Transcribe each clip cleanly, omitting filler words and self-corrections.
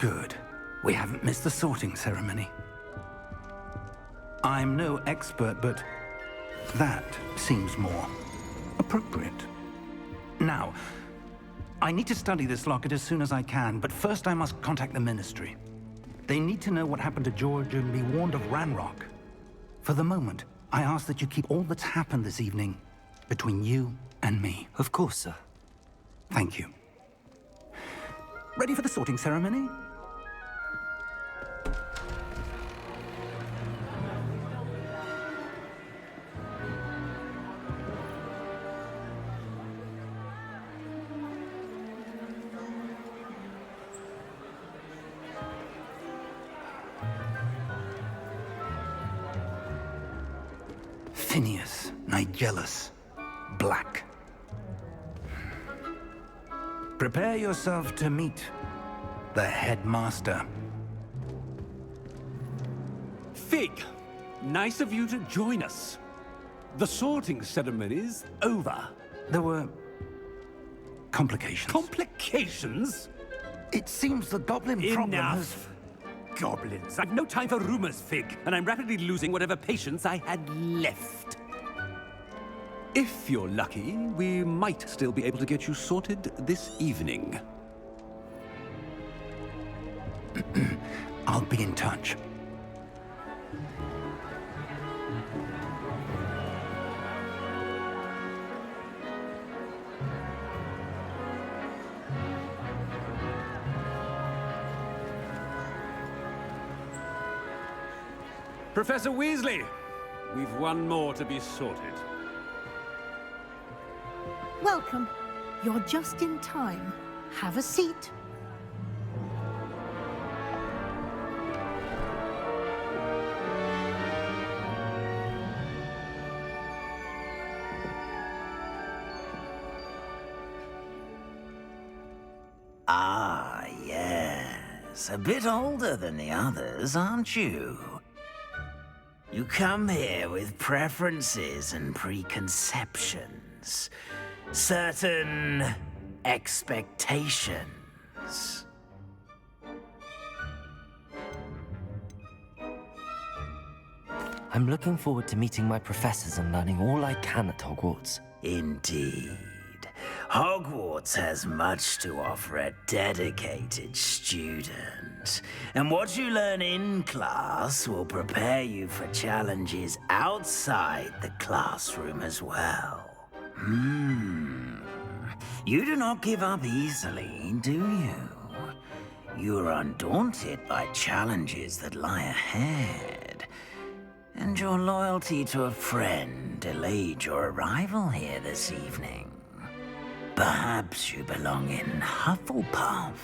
Good. We haven't missed the sorting ceremony. I'm no expert, but that seems more appropriate. Now, I need to study this locket as soon as I can, but first I must contact the Ministry. They need to know what happened to George and be warned of Ranrock. For the moment, I ask that you keep all that's happened this evening between you and me. Of course, sir. Thank you. Ready for the sorting ceremony? Phineas, Nigellus, Black. Prepare yourself to meet the headmaster. Fig, nice of you to join us. The sorting ceremony's over. There were complications. Complications? It seems the goblin problem has... Enough! Goblins. I've no time for rumors, Fig, and I'm rapidly losing whatever patience I had left. If you're lucky, we might still be able to get you sorted this evening. I'll be in touch. Professor Weasley, we've one more to be sorted. Welcome. You're just in time. Have a seat. Ah, yes. A bit older than the others, aren't you? You come here with preferences and preconceptions. Certain expectations. I'm looking forward to meeting my professors and learning all I can at Hogwarts. Indeed. Hogwarts has much to offer a dedicated student. And what you learn in class will prepare you for challenges outside the classroom as well. You do not give up easily, do you? You are undaunted by challenges that lie ahead. And your loyalty to a friend delayed your arrival here this evening. Perhaps you belong in Hufflepuff.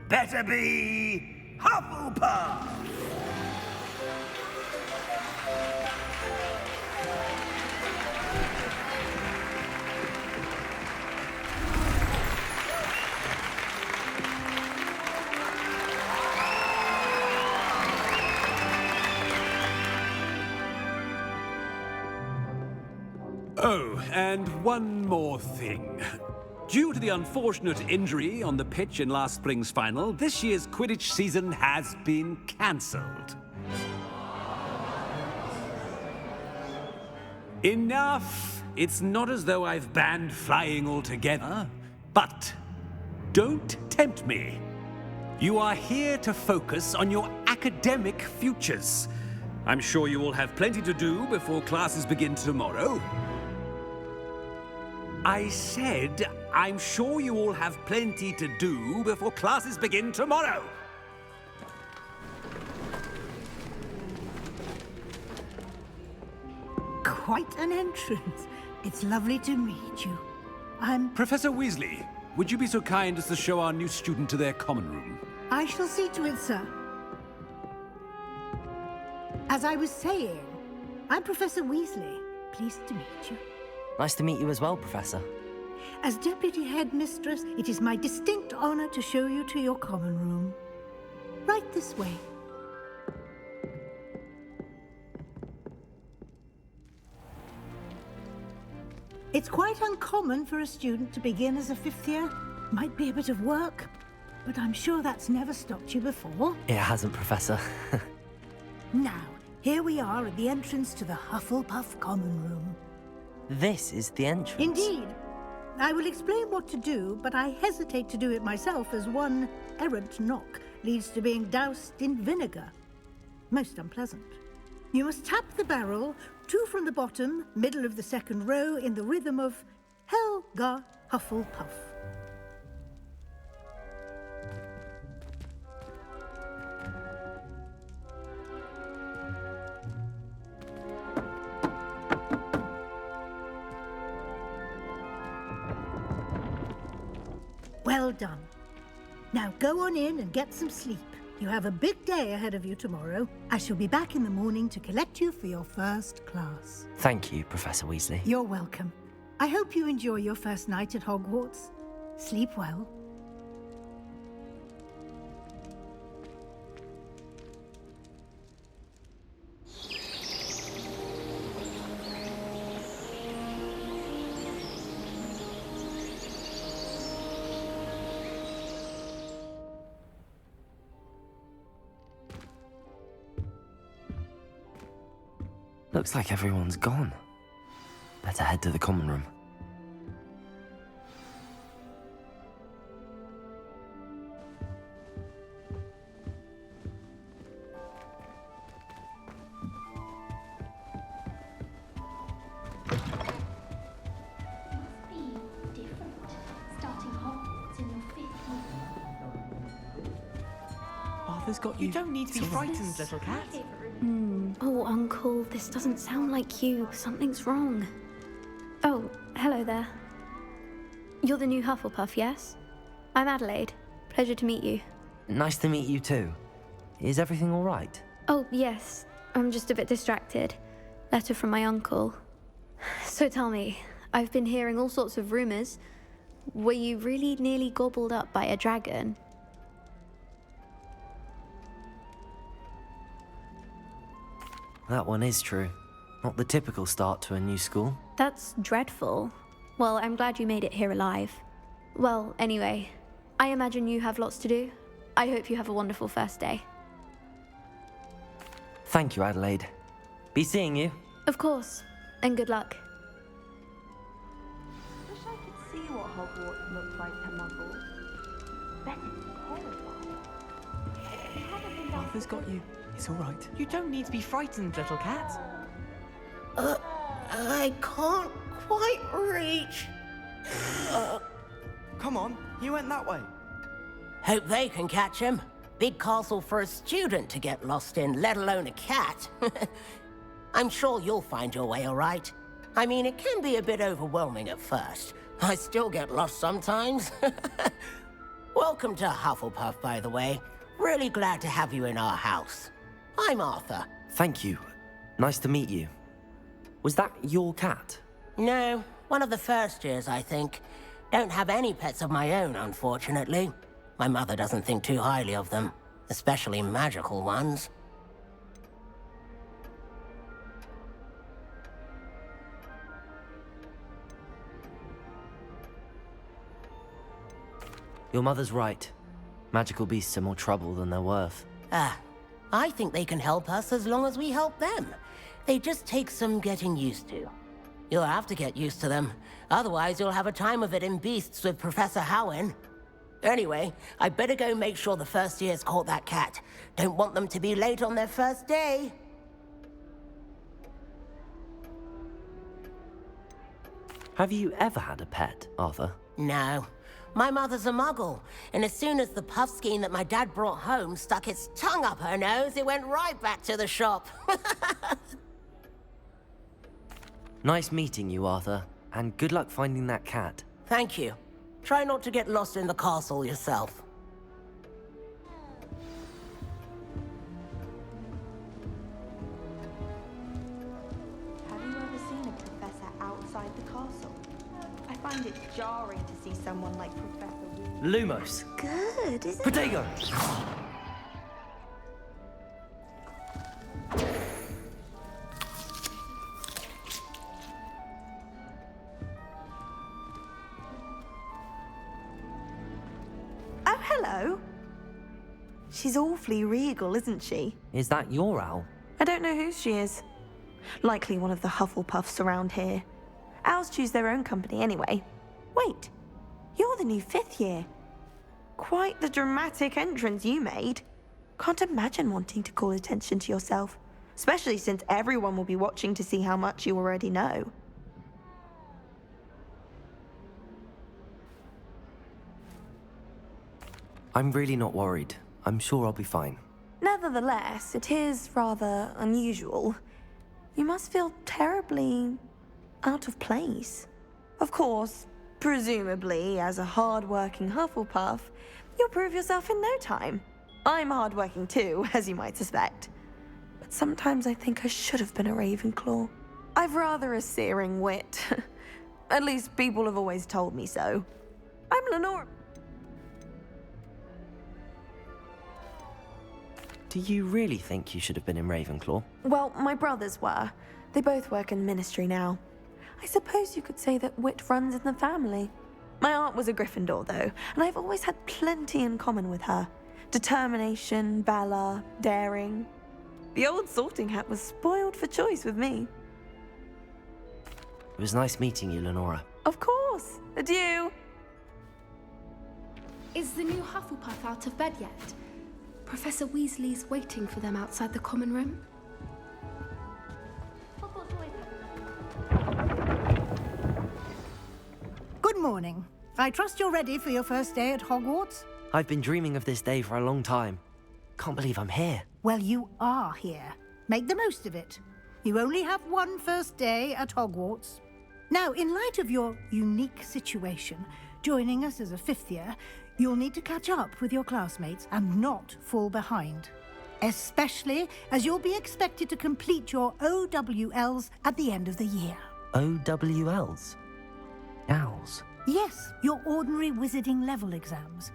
Better be Hufflepuff! Oh, and one more thing. Due to the unfortunate injury on the pitch in last spring's final, this year's Quidditch season has been cancelled. Enough! It's not as though I've banned flying altogether, but don't tempt me. You are here to focus on your academic futures. I'm sure you will have plenty to do before classes begin tomorrow. I said, I'm sure you all have plenty to do before classes begin tomorrow. Quite an entrance. It's lovely to meet you. Professor Weasley, would you be so kind as to show our new student to their common room? I shall see to it, sir. As I was saying, I'm Professor Weasley. Pleased to meet you. Nice to meet you as well, Professor. As Deputy Headmistress, it is my distinct honor to show you to your common room. Right this way. It's quite uncommon for a student to begin as a fifth year. Might be a bit of work, but I'm sure that's never stopped you before. It hasn't, Professor. Now, here we are at the entrance to the Hufflepuff common room. This is the entrance. Indeed. I will explain what to do, but I hesitate to do it myself as one errant knock leads to being doused in vinegar. Most unpleasant. You must tap the barrel, 2 from the bottom, middle of the second row, in the rhythm of Helga Hufflepuff. Well done. Now go on in and get some sleep. You have a big day ahead of you tomorrow. I shall be back in the morning to collect you for your first class. Thank you, Professor Weasley. You're welcome. I hope you enjoy your first night at Hogwarts. Sleep well. Looks like everyone's gone. Better head to the common room. Arthur's got you. You don't need to be frightened, little cat. Oh, Uncle, this doesn't sound like you. Something's wrong. Oh, hello there. You're the new Hufflepuff, yes? I'm Adelaide. Pleasure to meet you. Nice to meet you too. Is everything all right? Oh, yes. I'm just a bit distracted. Letter from my uncle. So tell me, I've been hearing all sorts of rumors. Were you really nearly gobbled up by a dragon? That one is true. Not the typical start to a new school. That's dreadful. Well, I'm glad you made it here alive. Well, anyway, I imagine you have lots to do. I hope you have a wonderful first day. Thank you, Adelaide. Be seeing you. Of course, and good luck. Wish I could see what Hogwarts looked like to Muggles. Bet it's terrifying. Arthur's got you. It's all right. You don't need to be frightened, little cat. I can't quite reach. Come on, you went that way. Hope they can catch him. Big castle for a student to get lost in, let alone a cat. I'm sure you'll find your way all right. I mean, it can be a bit overwhelming at first. I still get lost sometimes. Welcome to Hufflepuff, by the way. Really glad to have you in our house. I'm Arthur. Thank you. Nice to meet you. Was that your cat? No, one of the first years, I think. Don't have any pets of my own, unfortunately. My mother doesn't think too highly of them, especially magical ones. Your mother's right. Magical beasts are more trouble than they're worth. I think they can help us as long as we help them. They just take some getting used to. You'll have to get used to them. Otherwise, you'll have a time of it in Beasts with Professor Howin. Anyway, I better go make sure the first years caught that cat. Don't want them to be late on their first day. Have you ever had a pet, Arthur? No. My mother's a muggle, and as soon as the puff skein that my dad brought home stuck its tongue up her nose, it went right back to the shop. Nice meeting you, Arthur, and good luck finding that cat. Thank you. Try not to get lost in the castle yourself. castle. I find it jarring to see someone like Professor Weasley. Lumos. Good, isn't it? Protego. Oh, hello. She's awfully regal, isn't she? Is that your owl? I don't know who she is. Likely one of the Hufflepuffs around here. Owls choose their own company anyway. Wait, you're the new 5th year. Quite the dramatic entrance you made. Can't imagine wanting to call attention to yourself, especially since everyone will be watching to see how much you already know. I'm really not worried. I'm sure I'll be fine. Nevertheless, it is rather unusual. You must feel terribly out of place. Of course, presumably, as a hard-working Hufflepuff, you'll prove yourself in no time. I'm hard-working too, as you might suspect. But sometimes I think I should have been a Ravenclaw. I've rather a searing wit. At least people have always told me so. I'm Lenore. Do you really think you should have been in Ravenclaw? Well, my brothers were. They both work in the ministry now. I suppose you could say that wit runs in the family. My aunt was a Gryffindor, though, and I've always had plenty in common with her. Determination, valor, daring. The old sorting hat was spoiled for choice with me. It was nice meeting you, Lenora. Of course. Adieu. Is the new Hufflepuff out of bed yet? Professor Weasley's waiting for them outside the common room. Good morning. I trust you're ready for your first day at Hogwarts? I've been dreaming of this day for a long time. Can't believe I'm here. Well, you are here. Make the most of it. You only have one first day at Hogwarts. Now, in light of your unique situation, joining us as a 5th year, you'll need to catch up with your classmates and not fall behind. Especially as you'll be expected to complete your OWLs at the end of the year. OWLs? Owls? Yes, your ordinary wizarding level exams.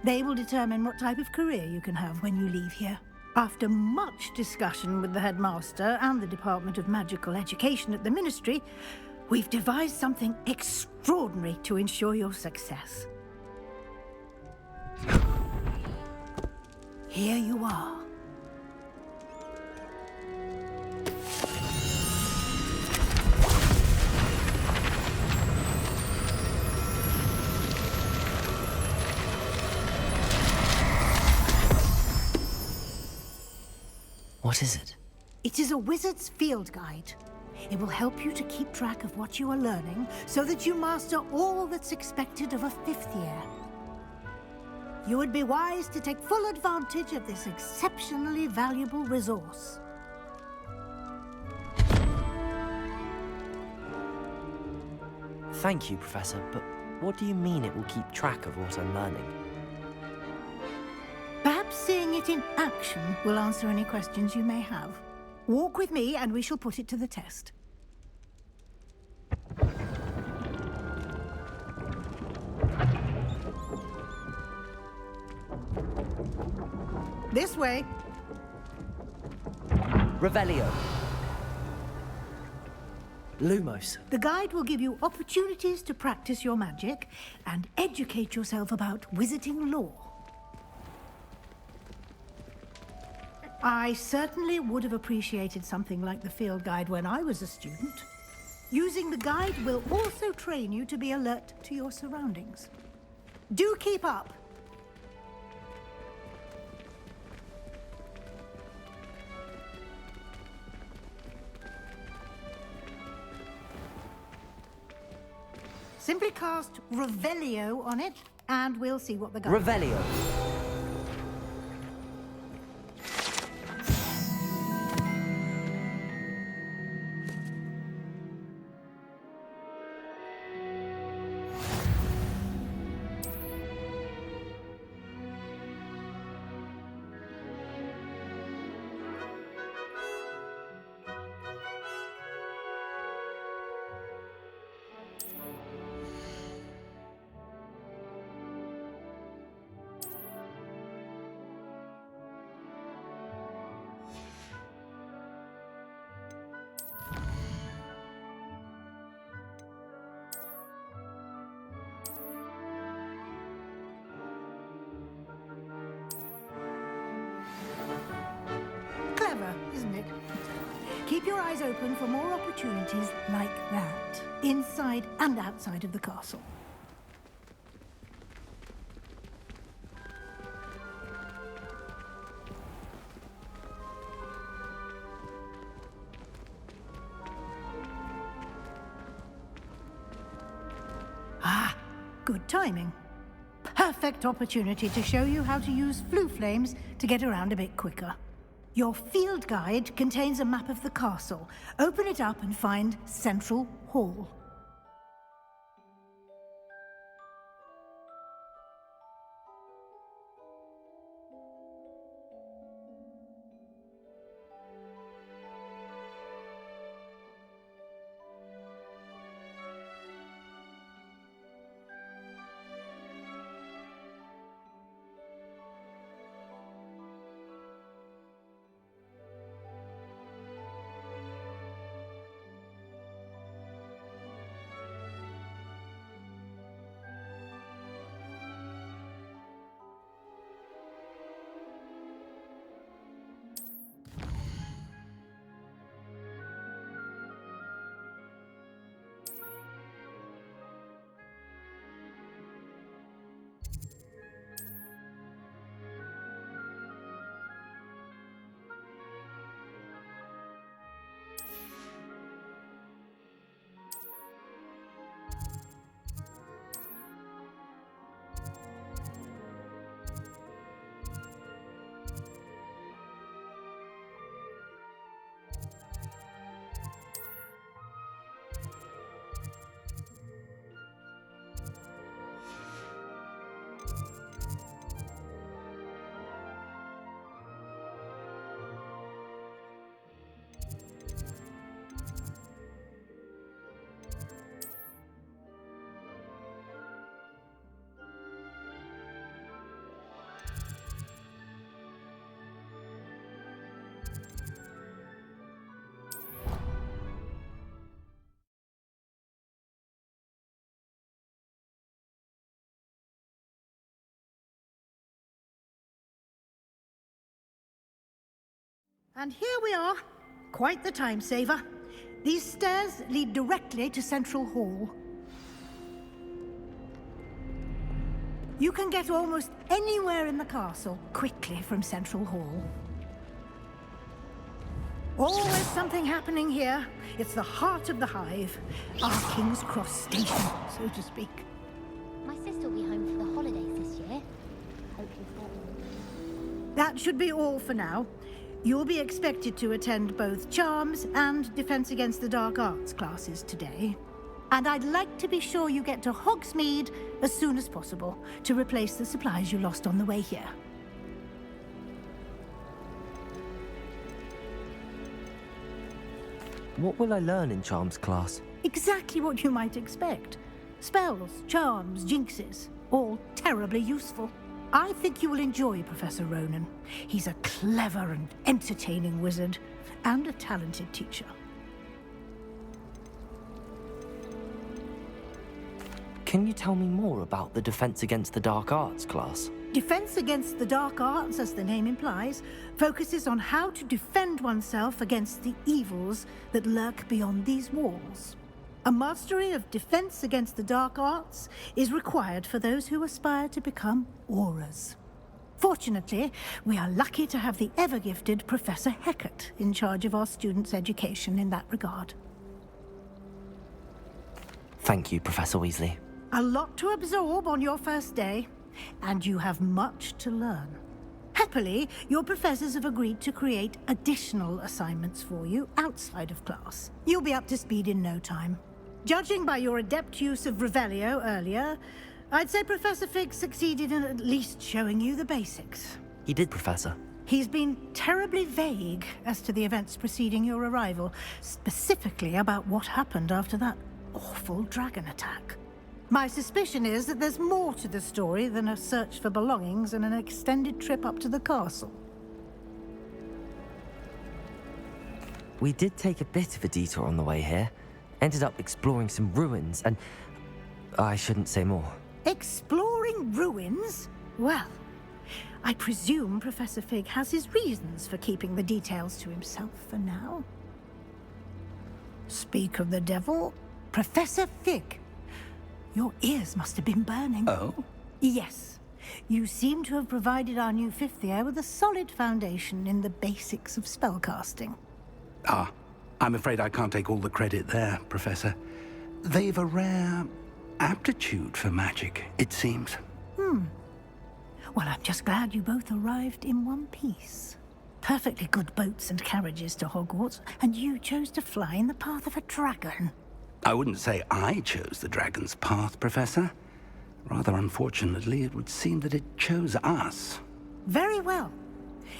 They will determine what type of career you can have when you leave here. After much discussion with the headmaster and the Department of Magical Education at the Ministry, we've devised something extraordinary to ensure your success. Here you are. What is it? It is a wizard's field guide. It will help you to keep track of what you are learning so that you master all that's expected of a 5th year. You would be wise to take full advantage of this exceptionally valuable resource. Thank you, Professor, but what do you mean it will keep track of what I'm learning? Perhaps seeing it in action will answer any questions you may have. Walk with me and we shall put it to the test. This way. Revelio. Lumos. The guide will give you opportunities to practice your magic and educate yourself about wizarding lore. I certainly would have appreciated something like the field guide when I was a student. Using the guide will also train you to be alert to your surroundings. Do keep up. Simply cast Revelio on it, and we'll see what the guide... Revelio. clever, isn't it? Keep your eyes open for more opportunities like that, inside and outside of the castle. Ah, good timing. Perfect opportunity to show you how to use flue flames to get around a bit quicker. Your field guide contains a map of the castle. Open it up and find Central Hall. And here we are. Quite the time saver. These stairs lead directly to Central Hall. You can get almost anywhere in the castle quickly from Central Hall. Always something happening here. It's the heart of the hive. Our King's Cross station, so to speak. My sister will be home for the holidays this year. Hope you've got... That should be all for now. You'll be expected to attend both Charms and Defense Against the Dark Arts classes today. And I'd like to be sure you get to Hogsmeade as soon as possible to replace the supplies you lost on the way here. What will I learn in Charms class? Exactly what you might expect. Spells, charms, jinxes, all terribly useful. I think you will enjoy Professor Ronan. He's a clever and entertaining wizard, and a talented teacher. Can you tell me more about the Defense Against the Dark Arts class? Defense Against the Dark Arts, as the name implies, focuses on how to defend oneself against the evils that lurk beyond these walls. A mastery of Defense Against the Dark Arts is required for those who aspire to become Aurors. Fortunately, we are lucky to have the ever-gifted Professor Hecat in charge of our students' education in that regard. Thank you, Professor Weasley. A lot to absorb on your first day, and you have much to learn. Happily, your professors have agreed to create additional assignments for you outside of class. You'll be up to speed in no time. Judging by your adept use of Revelio earlier, I'd say Professor Fig succeeded in at least showing you the basics. He did, Professor. He's been terribly vague as to the events preceding your arrival, specifically about what happened after that awful dragon attack. My suspicion is that there's more to the story than a search for belongings and an extended trip up to the castle. We did take a bit of a detour on the way here. Ended up exploring some ruins and... I shouldn't say more. Exploring ruins? Well, I presume Professor Fig has his reasons for keeping the details to himself for now. Speak of the devil, Professor Fig. Your ears must have been burning. Oh? Yes. You seem to have provided our new fifth year with a solid foundation in the basics of spellcasting. Ah, I'm afraid I can't take all the credit there, Professor. They've a rare aptitude for magic, it seems. Well, I'm just glad you both arrived in one piece. Perfectly good boats and carriages to Hogwarts, and you chose to fly in the path of a dragon. I wouldn't say I chose the dragon's path, Professor. Rather unfortunately, it would seem that it chose us. Very well.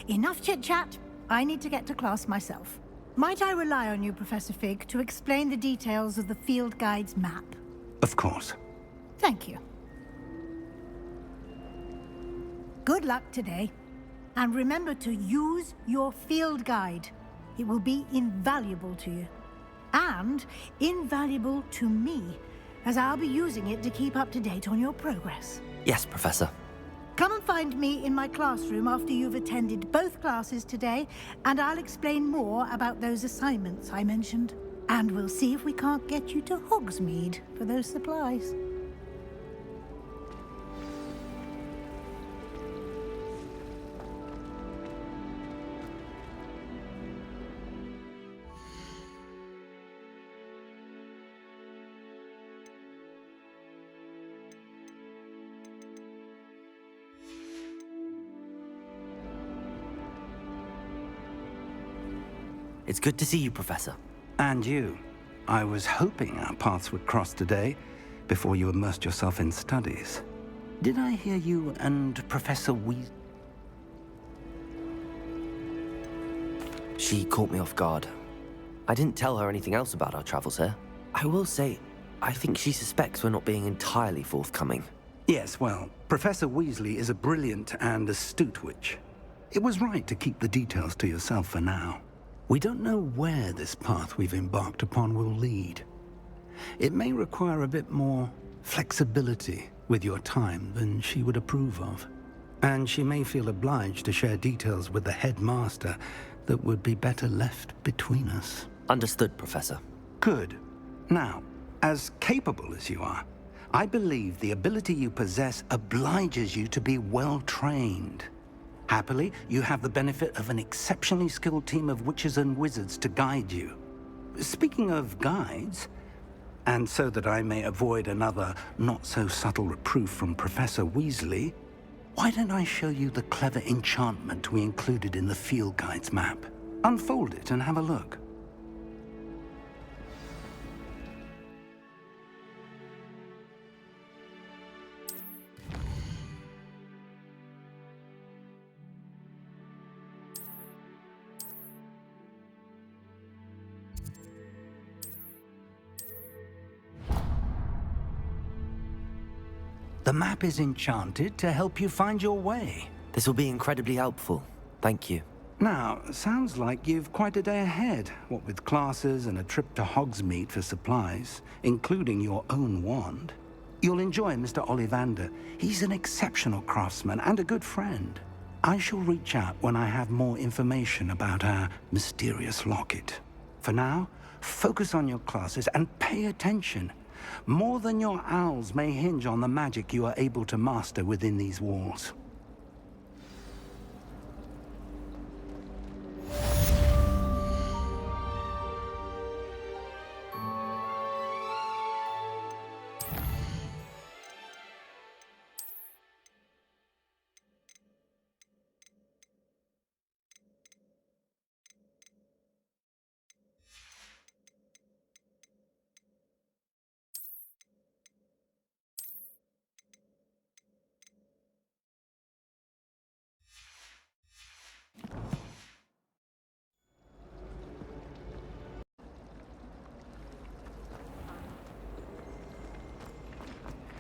Enough chit-chat. I need to get to class myself. Might I rely on you, Professor Fig, to explain the details of the field guide's map? Of course. Thank you. Good luck today. And remember to use your field guide. It will be invaluable to you. And invaluable to me, as I'll be using it to keep up to date on your progress. Yes, Professor. Come and find me in my classroom after you've attended both classes today, and I'll explain more about those assignments I mentioned. And we'll see if we can't get you to Hogsmeade for those supplies. It's good to see you, Professor. And you. I was hoping our paths would cross today, before you immersed yourself in studies. Did I hear you and Professor She caught me off guard. I didn't tell her anything else about our travels here. I will say, I think she suspects we're not being entirely forthcoming. Yes, well, Professor Weasley is a brilliant and astute witch. It was right to keep the details to yourself for now. We don't know where this path we've embarked upon will lead. It may require a bit more flexibility with your time than she would approve of. And she may feel obliged to share details with the headmaster that would be better left between us. Understood, Professor. Good. Now, as capable as you are, I believe the ability you possess obliges you to be well trained. Happily, you have the benefit of an exceptionally skilled team of witches and wizards to guide you. Speaking of guides, and so that I may avoid another not-so-subtle reproof from Professor Weasley, why don't I show you the clever enchantment we included in the field guide's map? Unfold it and have a look. The map is enchanted to help you find your way. This will be incredibly helpful. Thank you. Now, sounds like you've quite a day ahead, what with classes and a trip to Hogsmeade for supplies, including your own wand. You'll enjoy Mr. Ollivander. He's an exceptional craftsman and a good friend. I shall reach out when I have more information about our mysterious locket. For now, focus on your classes and pay attention. More than your owls may hinge on the magic you are able to master within these walls.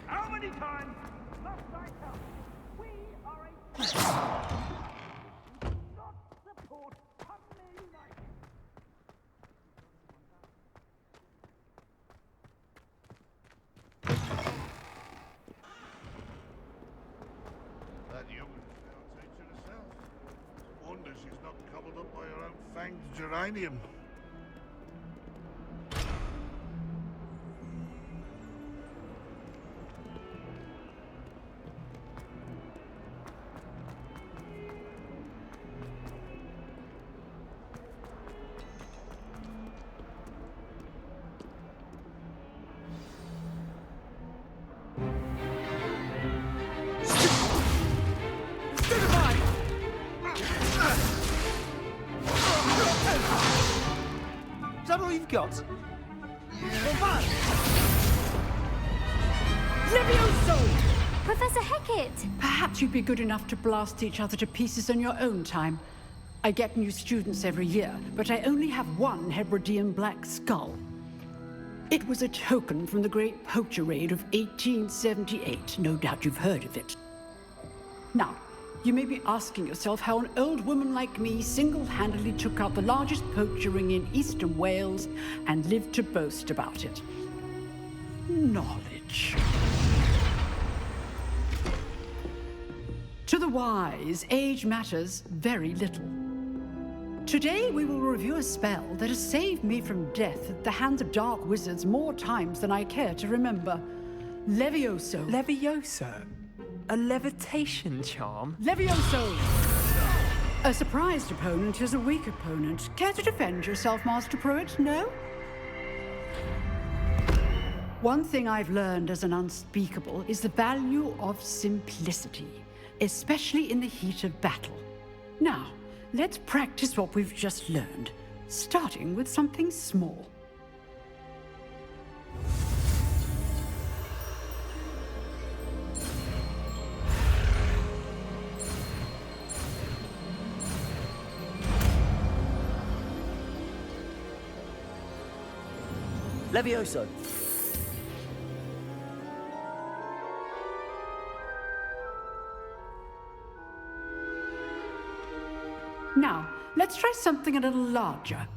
How many times must I tell you? We are a do not support family united. That young Not cobbled up by your own fanged geranium. Is that all you've got? Levioso! Professor Hecat! Perhaps you'd be good enough to blast each other to pieces on your own time. I get new students every year, but I only have one Hebridean black skull. It was a token from the Great Poacher Raid of 1878. No doubt you've heard of it. Now, you may be asking yourself how an old woman like me single-handedly took out the largest poacher ring in eastern Wales and lived to boast about it. Knowledge. To the wise, age matters very little. Today we will review a spell that has saved me from death at the hands of dark wizards more times than I care to remember. Levioso. Levioso? A levitation charm? Levioso! A surprised opponent is a weak opponent. Care to defend yourself, Master Pruitt? No? One thing I've learned as an unspeakable is the value of simplicity, especially in the heat of battle. Now, let's practice what we've just learned, starting with something small. Levioso. Now, let's try something a little larger.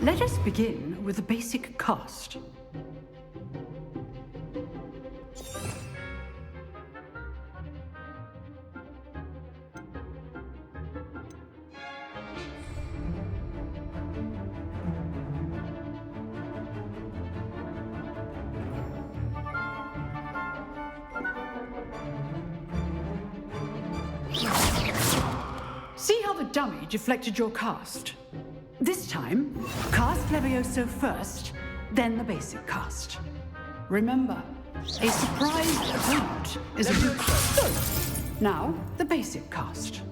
Let us begin with the basic cast. See how the dummy deflected your cast? This time, cast Levioso first, then the basic cast. Remember, a surprised opponent is a good... Now, the basic cast.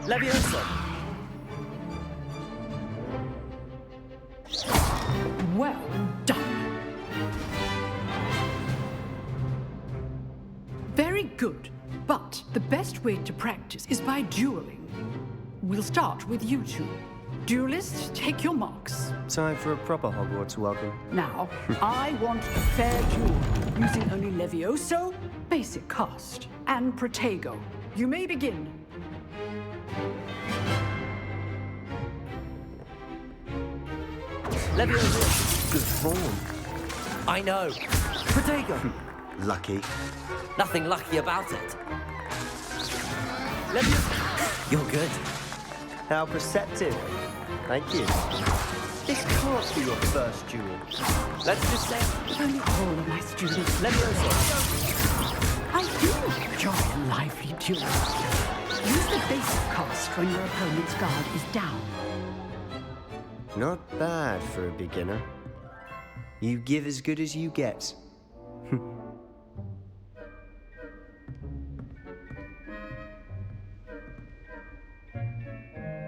Levioso. Well done. Very good, but the best way to practice is by dueling. We'll start with you two. Duelists, take your marks. Time for a proper Hogwarts welcome. Now, I want a fair duel, using only Levioso, basic cast, and Protego. You may begin. Levioso. Good form. I know. Protego. Lucky. Nothing lucky about it. Levioso. You're good. How perceptive. Thank you. This can't be your first duel. Let's just say... Only all of my students. Levioso. I do enjoy a lively duel. Use the basic cast when your opponent's guard is down. Not bad for a beginner. You give as good as you get.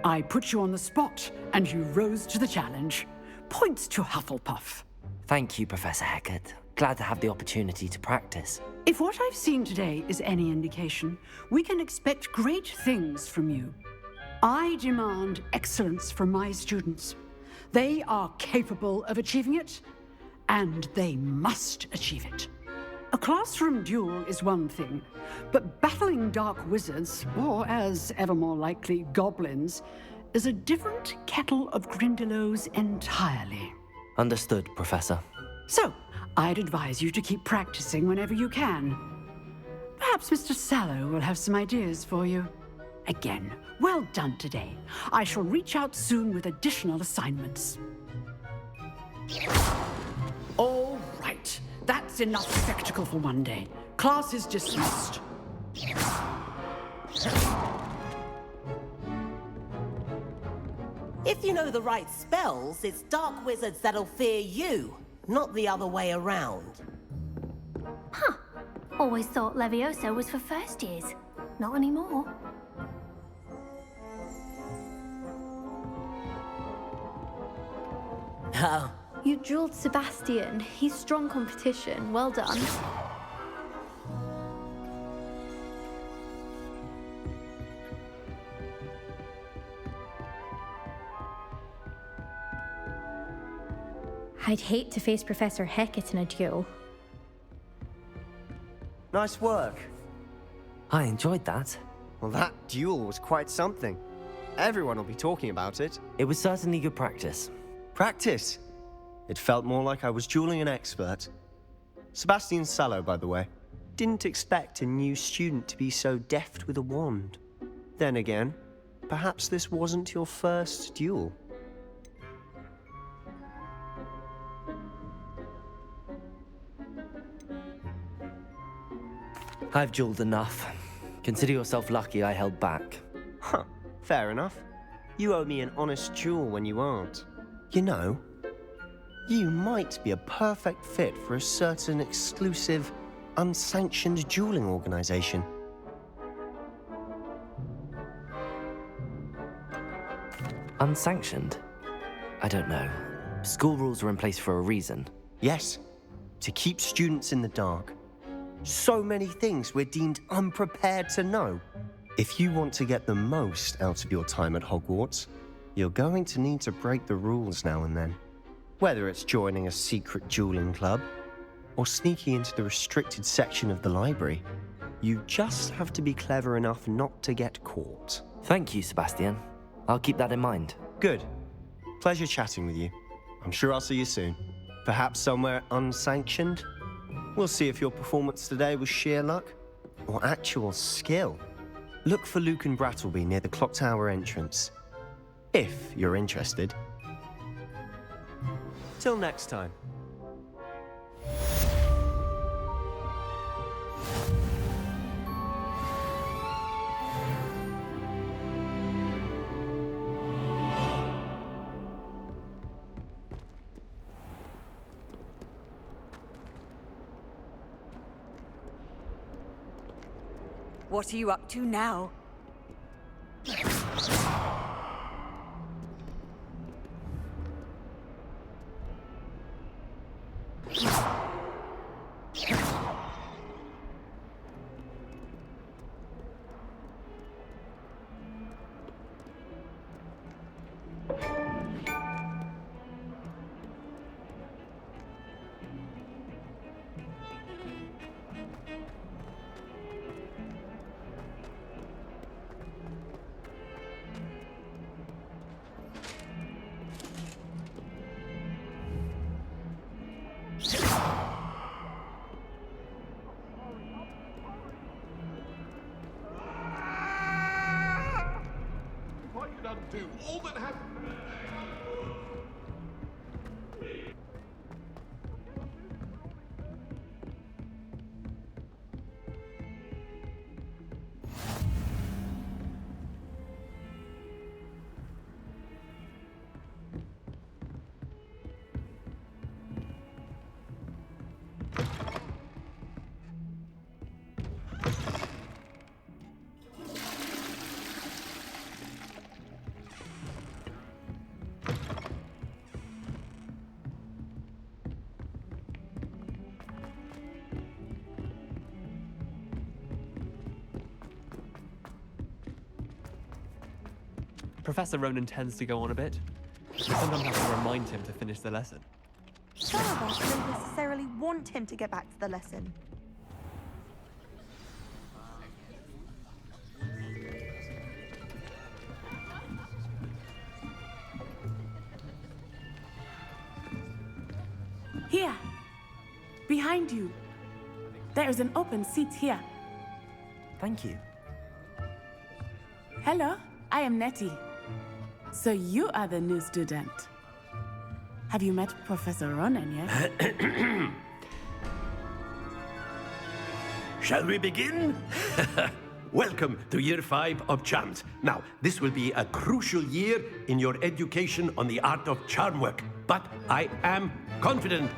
I put you on the spot, and you rose to the challenge. Points to Hufflepuff. Thank you, Professor Hecat. Glad to have the opportunity to practice. If what I've seen today is any indication, we can expect great things from you. I demand excellence from my students. They are capable of achieving it, and they must achieve it. A classroom duel is one thing, but battling dark wizards, or as ever more likely, goblins, is a different kettle of Grindylows entirely. Understood, Professor. So, I'd advise you to keep practicing whenever you can. Perhaps Mr. Sallow will have some ideas for you. Again, well done today. I shall reach out soon with additional assignments. All right. That's enough spectacle for one day. Class is dismissed. If you know the right spells, it's dark wizards that'll fear you, not the other way around. Huh. Always thought Levioso was for first years. Not anymore. Oh. You drilled Sebastian. He's strong competition. Well done. I'd hate to face Professor Hecat in a duel. Nice work. I enjoyed that. Well, that duel was quite something. Everyone will be talking about it. It was certainly good practice. Practice? It felt more like I was dueling an expert. Sebastian Sallow, by the way. Didn't expect a new student to be so deft with a wand. Then again, perhaps this wasn't your first duel. I've dueled enough. Consider yourself lucky I held back. Huh, fair enough. You owe me an honest duel when you aren't. You know, you might be a perfect fit for a certain exclusive, unsanctioned dueling organization. Unsanctioned? I don't know. School rules are in place for a reason. Yes, to keep students in the dark. So many things we're deemed unprepared to know. If you want to get the most out of your time at Hogwarts, you're going to need to break the rules now and then. Whether it's joining a secret dueling club, or sneaking into the restricted section of the library, you just have to be clever enough not to get caught. Thank you, Sebastian. I'll keep that in mind. Good. Pleasure chatting with you. I'm sure I'll see you soon. Perhaps somewhere unsanctioned? We'll see if your performance today was sheer luck or actual skill. Look for Luke and Brattleby near the clock tower entrance, if you're interested. Till next time. What are you up to now? Do all that happened. Professor Ronan tends to go on a bit. sometimes have to remind him to finish the lesson. Some of us don't necessarily want him to get back to the lesson. Here, behind you. There is an open seat here. Thank you. Hello, I am Nettie. So you are the new student. Have you met Professor Ronan yet? Shall we begin? Welcome to Year 5 of Charms. Now, this will be a crucial year in your education on the art of charm work. But I am confident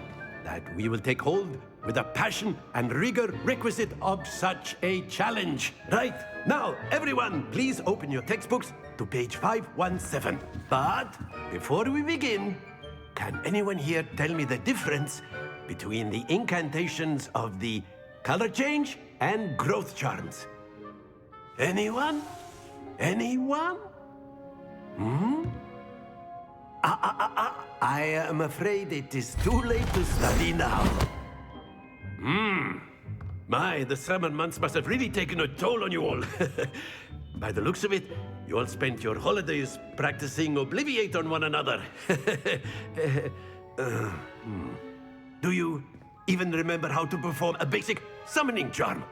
that we will take hold with the passion and rigor requisite of such a challenge. Right, now, everyone, please open your textbooks to page 517. But before we begin, can anyone here tell me the difference between the incantations of the color change and growth charms? Anyone? Anyone? I am afraid it is too late to study now. My, the summer months must have really taken a toll on you all. By the looks of it, you all spent your holidays practicing Obliviate on one another. Do you even remember how to perform a basic summoning charm?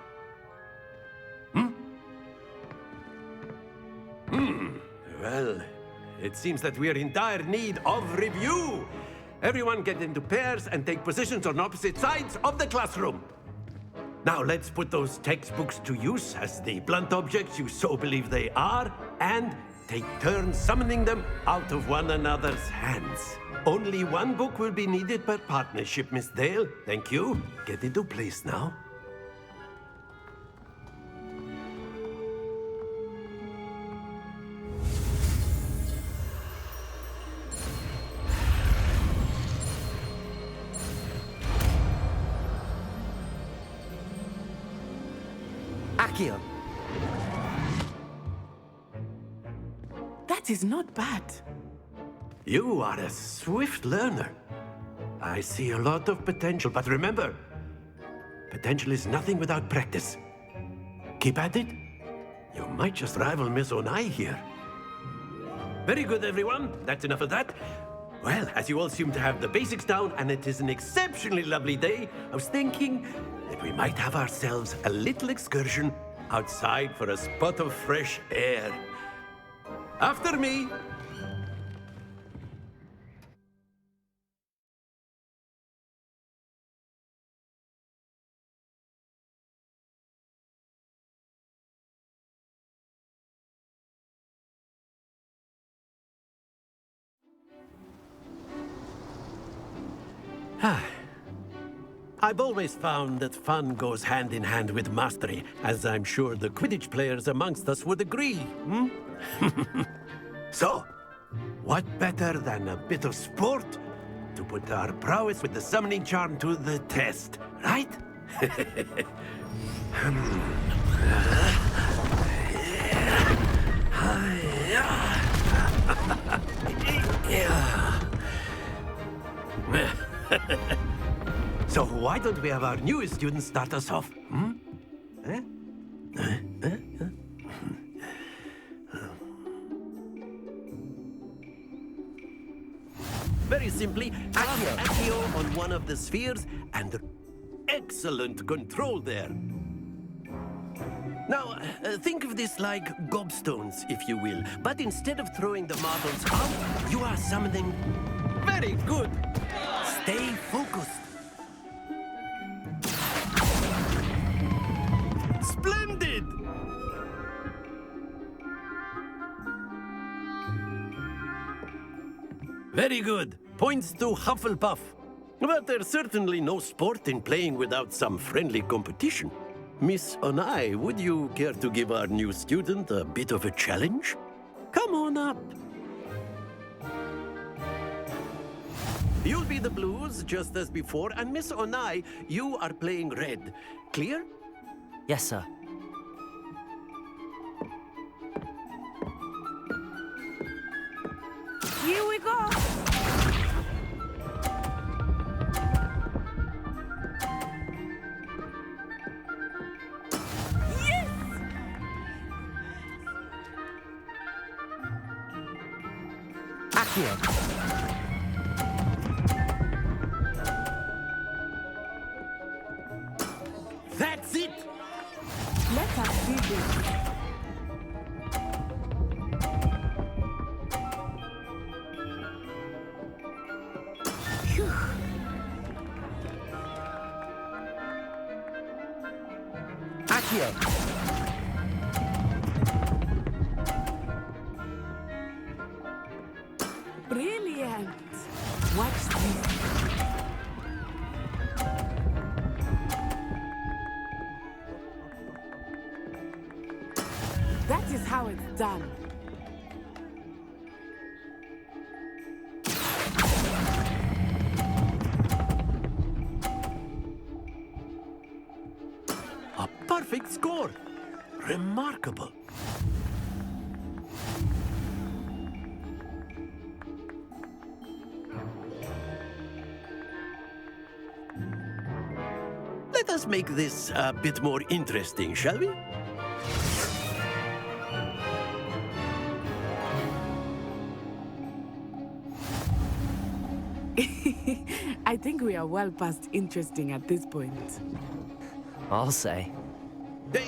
Well, it seems that we are in dire need of review. Everyone get into pairs and take positions on opposite sides of the classroom. Now let's put those textbooks to use as the blunt objects you so believe they are, and take turns summoning them out of one another's hands. Only one book will be needed per partnership, Miss Dale. Thank you. Get into place now. Accio. That is not bad. You are a swift learner. I see a lot of potential, but remember, potential is nothing without practice. Keep at it. You might just rival Miss Onai here. Very good, everyone. That's enough of that. Well, as you all seem to have the basics down, and it is an exceptionally lovely day, I was thinking that we might have ourselves a little excursion outside for a spot of fresh air. After me. I've always found that fun goes hand in hand with mastery, as I'm sure the Quidditch players amongst us would agree. So, what better than a bit of sport to put our prowess with the summoning charm to the test, right? So why don't we have our newest student start us off? Very simply, Accio on one of the spheres, and excellent control there. Now, think of this like gobstones, if you will. But instead of throwing the marbles out, you are summoning... Very good! Stay focused. Splendid! Very good. Points to Hufflepuff. But there's certainly no sport in playing without some friendly competition. Miss Onai, would you care to give our new student a bit of a challenge? Come on up. You'll be the blues, just as before, and Miss Onai, you are playing red. Clear? Yes, sir. Here we go! That's it! Let us see this. Phew. Accio! Brilliant! Watch this. That is how it's done. A perfect score! Remarkable. Let us make this a bit more interesting, shall we? I think we are well past interesting at this point. I'll say.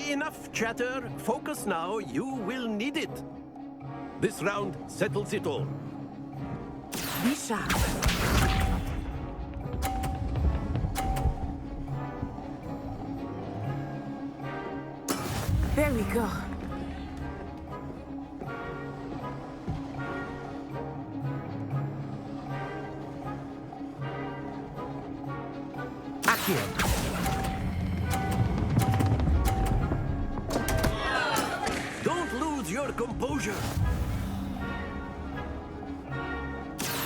Enough chatter. Focus now. You will need it. This round settles it all. Be sharp. There we go. Don't lose your composure.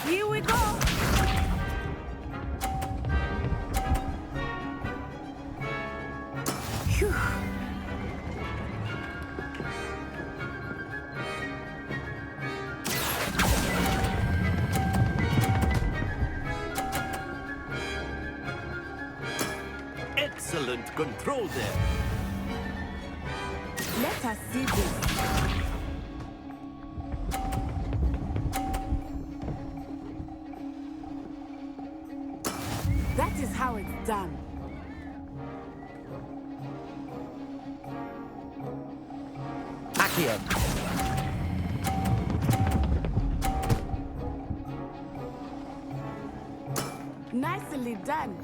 Here we go. Phew. Excellent control there. Let us see this. That is how it's done. Accio! Nicely done.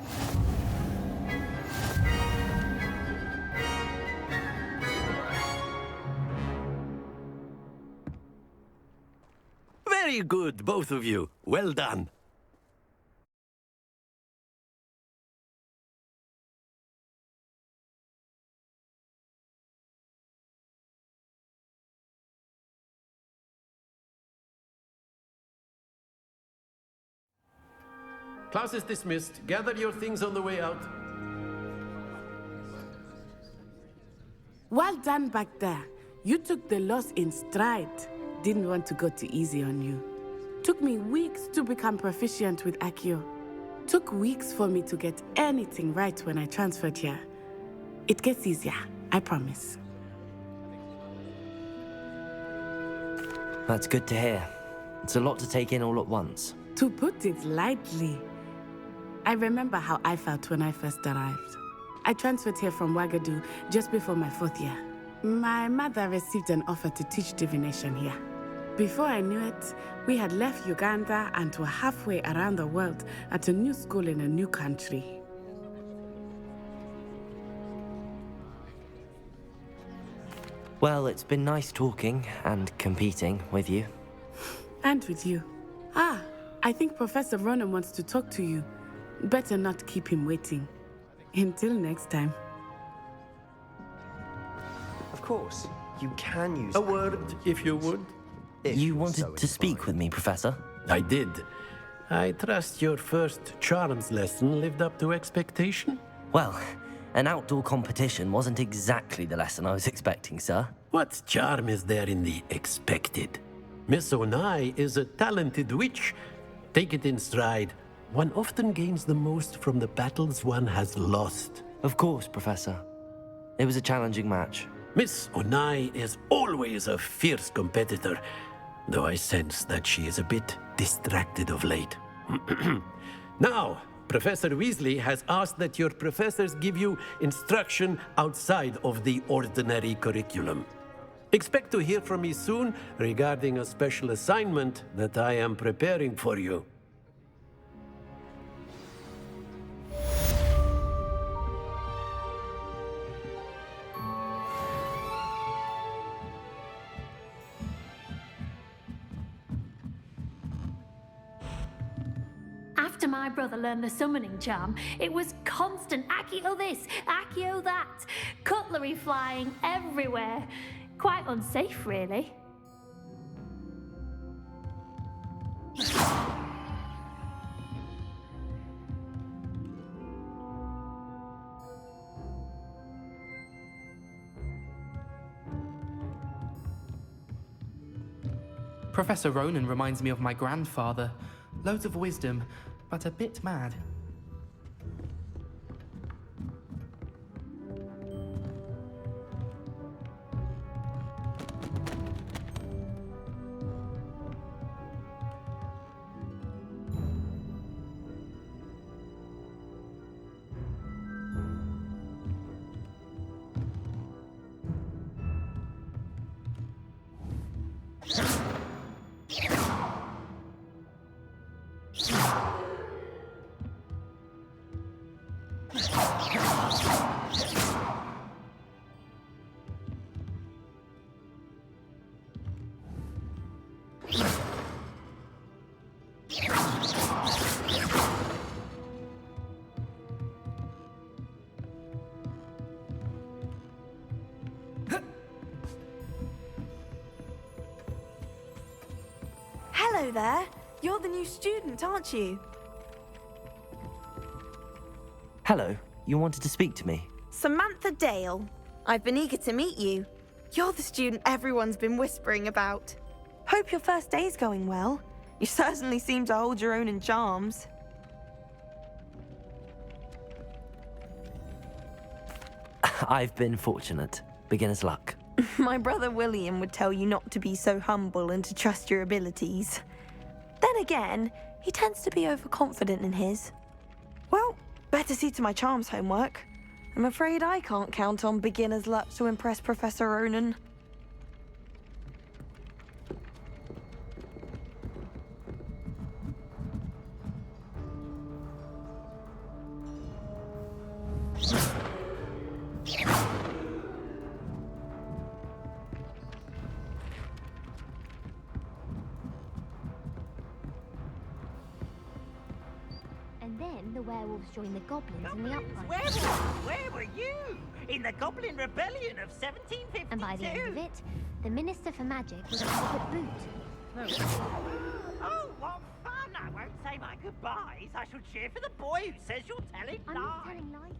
Very good, both of you. Well done. Class is dismissed. Gather your things on the way out. Well done back there. You took the loss in stride. Didn't want to go too easy on you. Took me weeks to become proficient with Accio. Took weeks for me to get anything right when I transferred here. It gets easier, I promise. That's good to hear. It's a lot to take in all at once. To put it lightly, I remember how I felt when I first arrived. I transferred here from Wagadu just before my 4th year. My mother received an offer to teach divination here. Before I knew it, we had left Uganda and were halfway around the world at a new school in a new country. Well, it's been nice talking and competing with you. And with you. Ah, I think Professor Ronan wants to talk to you. Better not keep him waiting. Until next time. Of course, you can use a word, if you would. You wanted to speak with me, Professor? I did. I trust your first charms lesson lived up to expectation? Well, an outdoor competition wasn't exactly the lesson I was expecting, sir. What charm is there in the expected? Miss Onai is a talented witch. Take it in stride. One often gains the most from the battles one has lost. Of course, Professor. It was a challenging match. Miss Onai is always a fierce competitor, though I sense that she is a bit distracted of late. Now, Professor Weasley has asked that your professors give you instruction outside of the ordinary curriculum. Expect to hear from me soon regarding a special assignment that I am preparing for you. After my brother learned the summoning charm, it was constant Accio this, Accio that, cutlery flying everywhere. Quite unsafe, really. Professor Ronan reminds me of my grandfather. Loads of wisdom, but a bit mad. Hello there. You're the new student, aren't you? Hello, you wanted to speak to me? Samantha Dale. I've been eager to meet you. You're the student everyone's been whispering about. Hope your first day's going well. You certainly seem to hold your own in charms. I've been fortunate. Beginner's luck. My brother William would tell you not to be so humble and to trust your abilities. Then again, he tends to be overconfident in his. Well, better see to my charms homework. I'm afraid I can't count on beginner's luck to impress Professor Ronan. And then the werewolves joined the goblins in the uprising. Werewolves? Where were you? In the Goblin Rebellion of 1752? And by the end of it, the Minister for Magic was a Albert Boot. Oh, what fun! I won't say my goodbyes. I shall cheer for the boy who says you're telling I'm lies. not telling lies.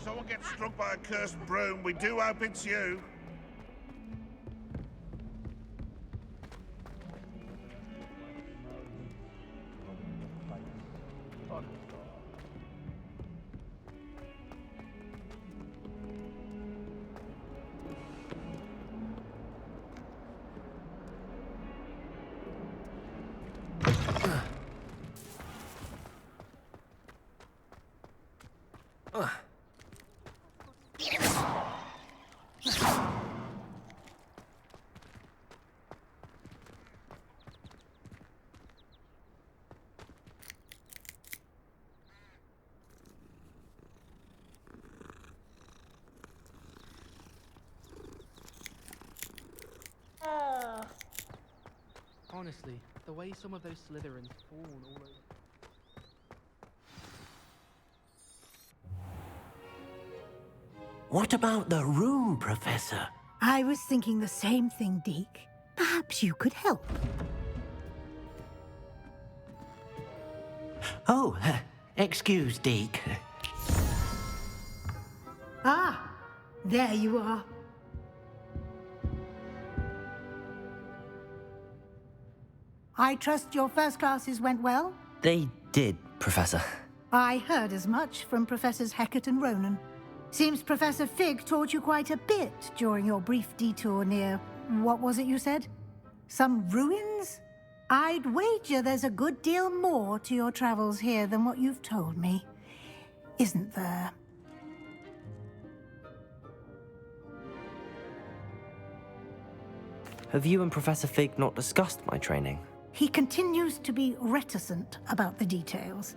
Someone gets struck by a cursed broom, we do hope it's you. Honestly, the way some of those Slytherins fawn all over. What about the room, Professor? I was thinking the same thing, Deke. Perhaps you could help. Oh, excuse, Deke. Ah, there you are. I trust your first classes went well? They did, Professor. I heard as much from Professors Hecat and Ronan. Seems Professor Fig taught you quite a bit during your brief detour near... what was it you said? Some ruins? I'd wager there's a good deal more to your travels here than what you've told me. Isn't there? Have you and Professor Fig not discussed my training? He continues to be reticent about the details,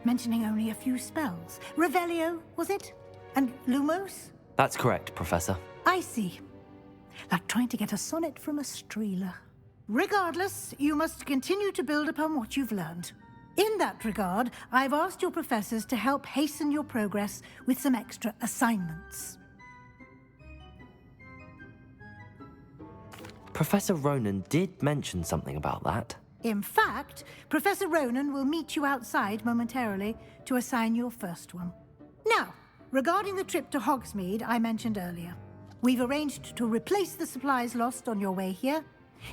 mentioning only a few spells. Revelio, was it? And Lumos? That's correct, Professor. I see. Like trying to get a sonnet from a streeler. Regardless, you must continue to build upon what you've learned. In that regard, I've asked your professors to help hasten your progress with some extra assignments. Professor Ronan did mention something about that. In fact, Professor Ronan will meet you outside momentarily to assign your first one. Now, regarding the trip to Hogsmeade I mentioned earlier, we've arranged to replace the supplies lost on your way here,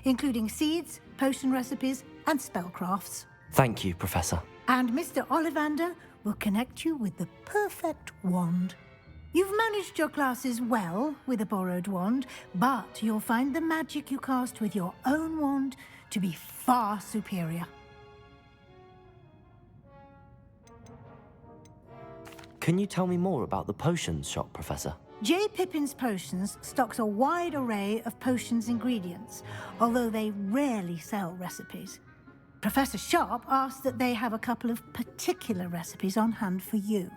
including seeds, potion recipes, and spellcrafts. Thank you, Professor. And Mr. Ollivander will connect you with the perfect wand. You've managed your classes well with a borrowed wand, but you'll find the magic you cast with your own wand to be far superior. Can you tell me more about the potions shop, Professor? J. Pippin's Potions stocks a wide array of potions ingredients, although they rarely sell recipes. Professor Sharp asked that they have a couple of particular recipes on hand for you.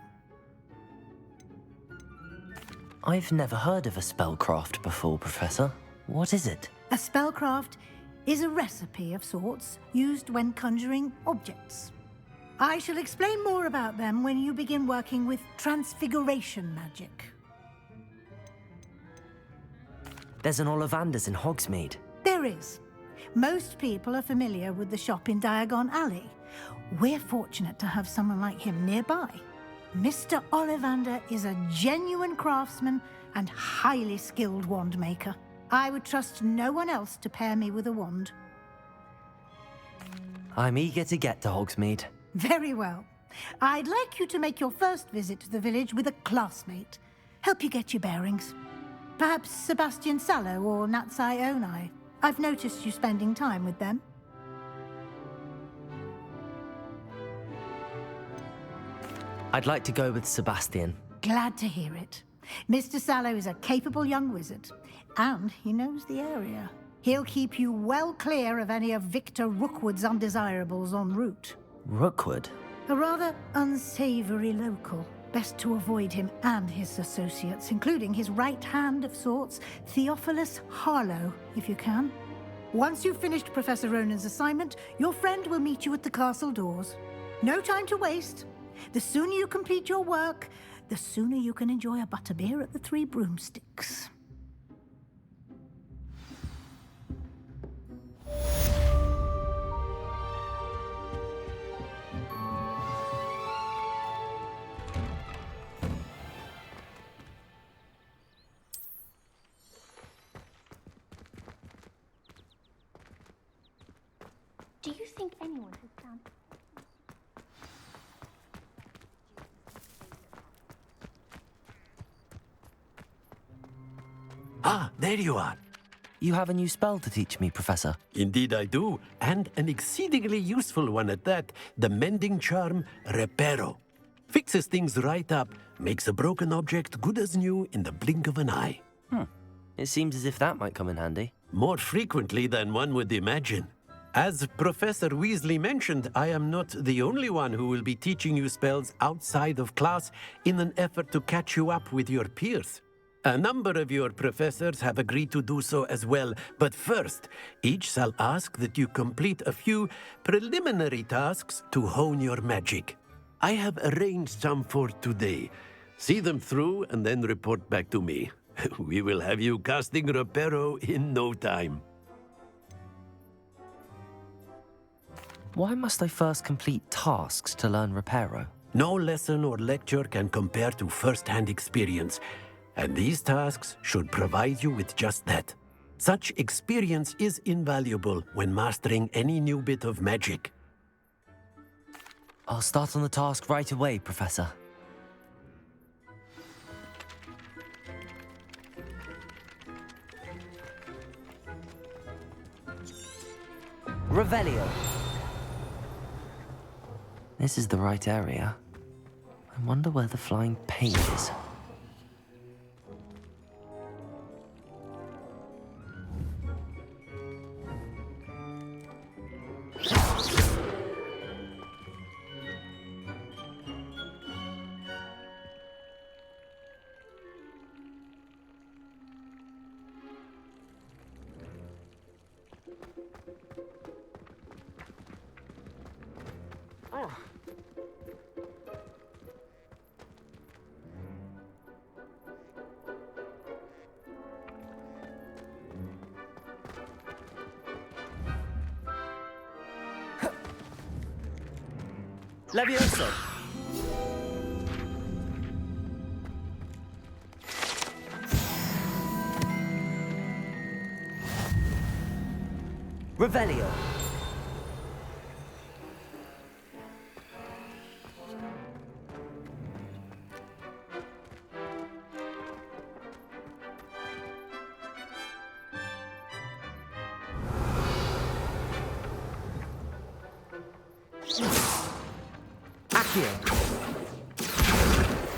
I've never heard of a spellcraft before, Professor. What is it? A spellcraft is a recipe of sorts used when conjuring objects. I shall explain more about them when you begin working with transfiguration magic. There's an Ollivander's in Hogsmeade. There is. Most people are familiar with the shop in Diagon Alley. We're fortunate to have someone like him nearby. Mr. Ollivander is a genuine craftsman and highly skilled wand maker. I would trust no one else to pair me with a wand. I'm eager to get to Hogsmeade. Very well. I'd like you to make your first visit to the village with a classmate. Help you get your bearings. Perhaps Sebastian Sallow or Natsai Onai. I've noticed you spending time with them. I'd like to go with Sebastian. Glad to hear it. Mr. Sallow is a capable young wizard, and he knows the area. He'll keep you well clear of any of Victor Rookwood's undesirables en route. Rookwood? A rather unsavory local. Best to avoid him and his associates, including his right hand of sorts, Theophilus Harlow, if you can. Once you've finished Professor Ronan's assignment, your friend will meet you at the castle doors. No time to waste. The sooner you complete your work, the sooner you can enjoy a butterbeer at the Three Broomsticks. Do you think anyone has found... Ah, there you are. You have a new spell to teach me, Professor. Indeed I do, and an exceedingly useful one at that. The mending charm, Reparo. Fixes things right up, makes a broken object good as new in the blink of an eye. It seems as if that might come in handy. More frequently than one would imagine. As Professor Weasley mentioned, I am not the only one who will be teaching you spells outside of class in an effort to catch you up with your peers. A number of your professors have agreed to do so as well, but first, each shall ask that you complete a few preliminary tasks to hone your magic. I have arranged some for today. See them through and then report back to me. We will have you casting Reparo in no time. Why must I first complete tasks to learn Reparo? No lesson or lecture can compare to first-hand experience. And these tasks should provide you with just that. Such experience is invaluable when mastering any new bit of magic. I'll start on the task right away, Professor. Revelio. This is the right area. I wonder where the flying page is. Levioso! Revelio!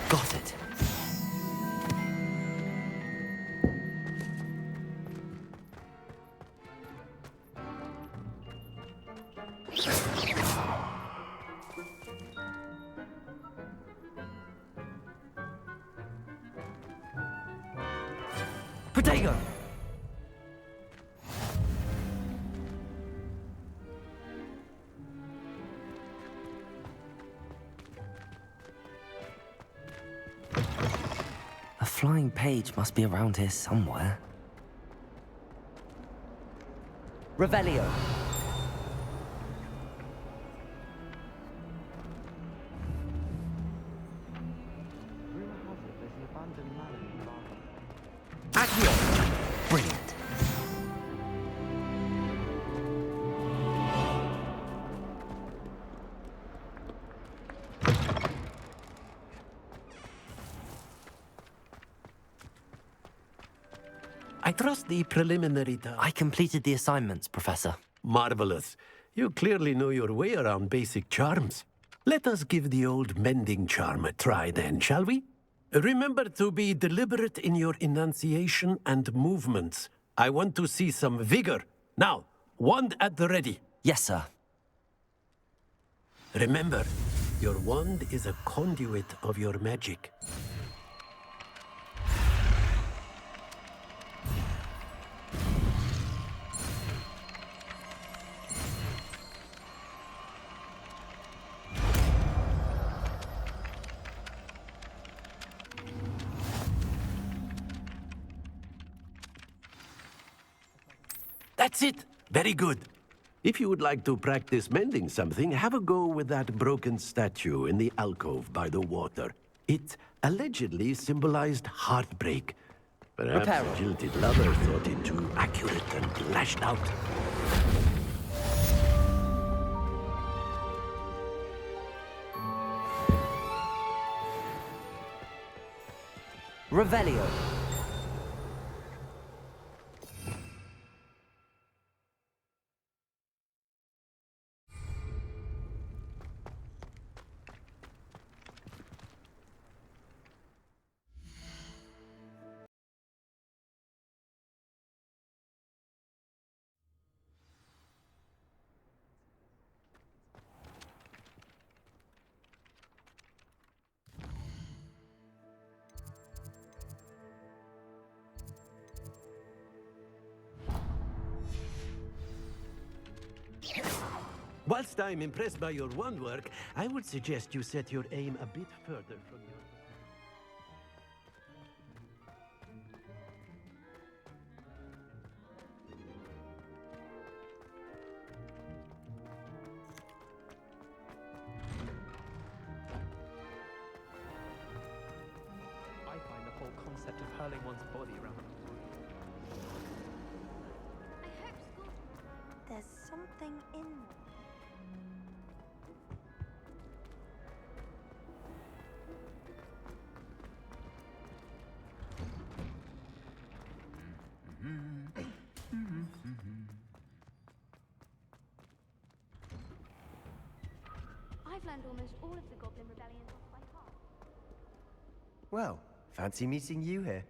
Got it. Protego! A flying page must be around here somewhere. Revelio. Accio. Brilliant. I trust the preliminary I completed the assignments, Professor. Marvelous. You clearly know your way around basic charms. Let us give the old mending charm a try then, shall we? Remember to be deliberate in your enunciation and movements. I want to see some vigor. Now, wand at the ready. Yes, sir. Remember, your wand is a conduit of your magic. That's it. Very good. If you would like to practice mending something, have a go with that broken statue in the alcove by the water. It allegedly symbolized heartbreak. Perhaps a jilted lover thought it too accurate and lashed out. Revelio. Whilst I'm impressed by your wand work, I would suggest you set your aim a bit further from your... I find the whole concept of hurling one's body around the room. There's something in I've learned almost all of the Goblin Rebellions off by heart. Well, fancy meeting you here.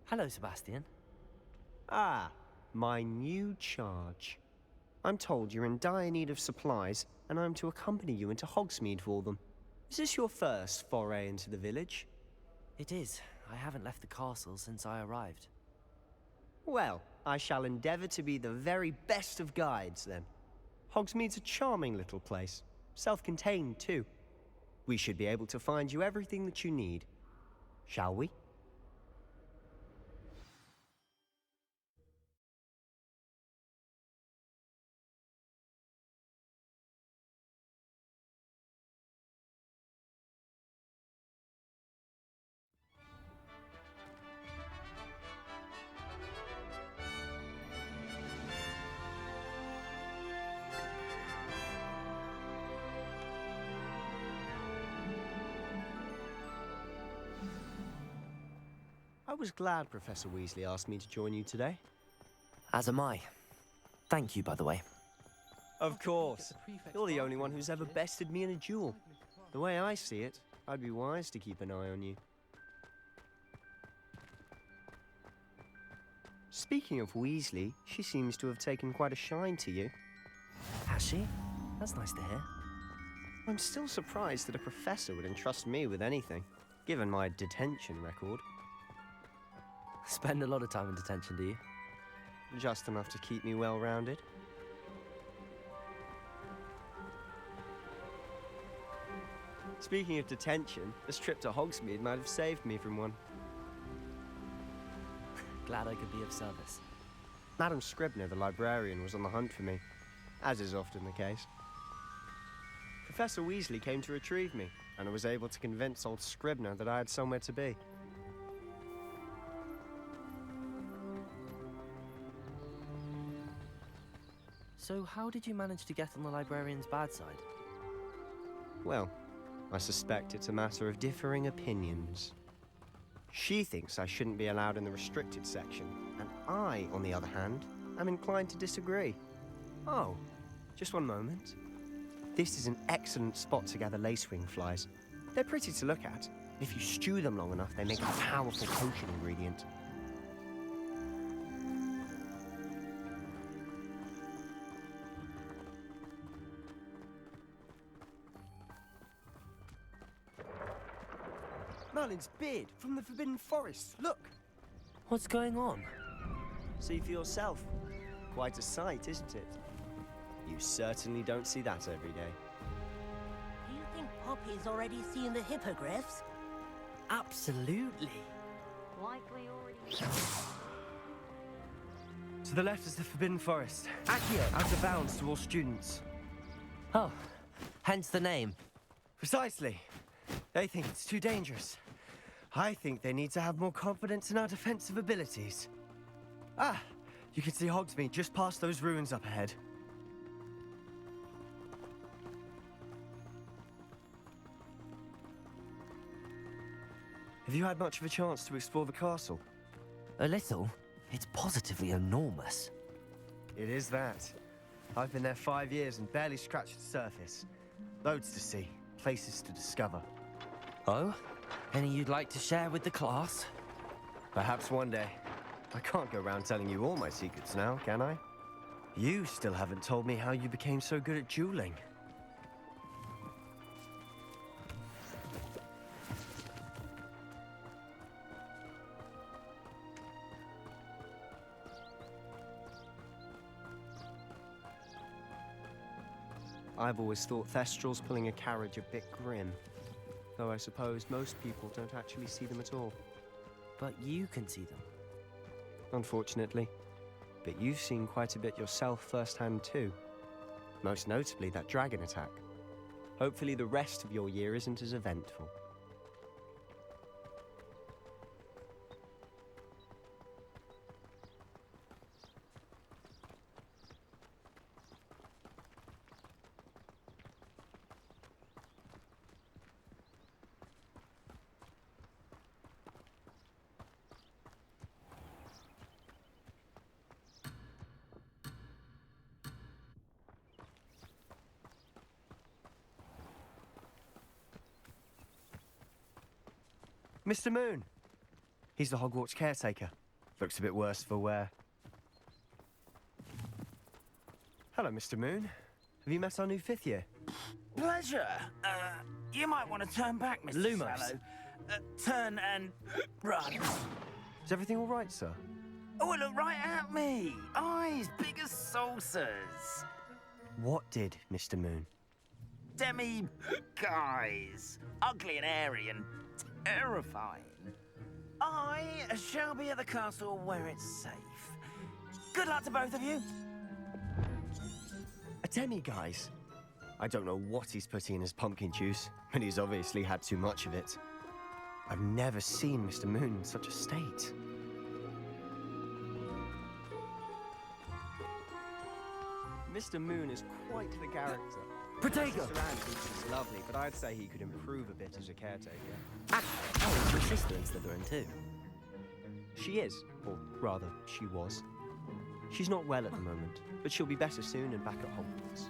Hello, Sebastian. Ah, my new charge. I'm told you're in dire need of supplies, and I'm to accompany you into Hogsmeade for them. Is this your first foray into the village? It is. I haven't left the castle since I arrived. Well, I shall endeavour to be the very best of guides, then. Hogsmeade's a charming little place. Self-contained, too. We should be able to find you everything that you need. Shall we? I was glad Professor Weasley asked me to join you today. As am I. Thank you, by the way. Of course. You're the only one who's ever bested me in a duel. The way I see it, I'd be wise to keep an eye on you. Speaking of Weasley, she seems to have taken quite a shine to you. Has she? That's nice to hear. I'm still surprised that a professor would entrust me with anything, given my detention record. Spend a lot of time in detention, do you? Just enough to keep me well-rounded. Speaking of detention, this trip to Hogsmeade might have saved me from one. Glad I could be of service. Madam Scribner, the librarian, was on the hunt for me, as is often the case. Professor Weasley came to retrieve me, and I was able to convince old Scribner that I had somewhere to be. So how did you manage to get on the librarian's bad side? Well, I suspect it's a matter of differing opinions. She thinks I shouldn't be allowed in the restricted section, and I, on the other hand, am inclined to disagree. Oh, just one moment. This is an excellent spot to gather lacewing flies. They're pretty to look at. If you stew them long enough, they make a powerful potion ingredient. Merlin's beard from the Forbidden Forest. Look! What's going on? See for yourself. Quite a sight, isn't it? You certainly don't see that every day. Do you think Poppy's already seen the hippogriffs? Absolutely. Like we already... To the left is the Forbidden Forest. Accio, out of bounds to all students. Oh, hence the name. Precisely. They think it's too dangerous. I think they need to have more confidence in our defensive abilities. Ah, you can see Hogsmeade just past those ruins up ahead. Have you had much of a chance to explore the castle? A little. It's positively enormous. It is that. I've been there 5 years and barely scratched the surface. Loads to see, places to discover. Oh? Any you'd like to share with the class? Perhaps one day. I can't go around telling you all my secrets now, can I? You still haven't told me how you became so good at dueling. I've always thought Thestrals pulling a carriage a bit grim. Though I suppose most people don't actually see them at all. But you can see them. Unfortunately. But you've seen quite a bit yourself firsthand too. Most notably that dragon attack. Hopefully the rest of your year isn't as eventful. Mr. Moon! He's the Hogwarts caretaker. Looks a bit worse for wear. Hello, Mr. Moon. Have you met our new 5th year? Pleasure. You might want to turn back, Mr. Lumos. Sallow. Turn and run. Is everything all right, sir? Oh, look right at me. Eyes big as saucers. What did, Mr. Moon? Guys. Ugly and airy and terrifying. I shall be at the castle where it's safe. Good luck to both of you. A demi-guise? I don't know what he's putting in his pumpkin juice, but he's obviously had too much of it. I've never seen Mr. Moon in such a state. Mr. Moon is quite the character. Protego! Mr. Anne thinks he's lovely, but I'd say he could improve a bit as a caretaker. Oh, your sister in Slytherin too. She is, or rather, she was. She's not well at the moment, but she'll be better soon and back at Hogwarts.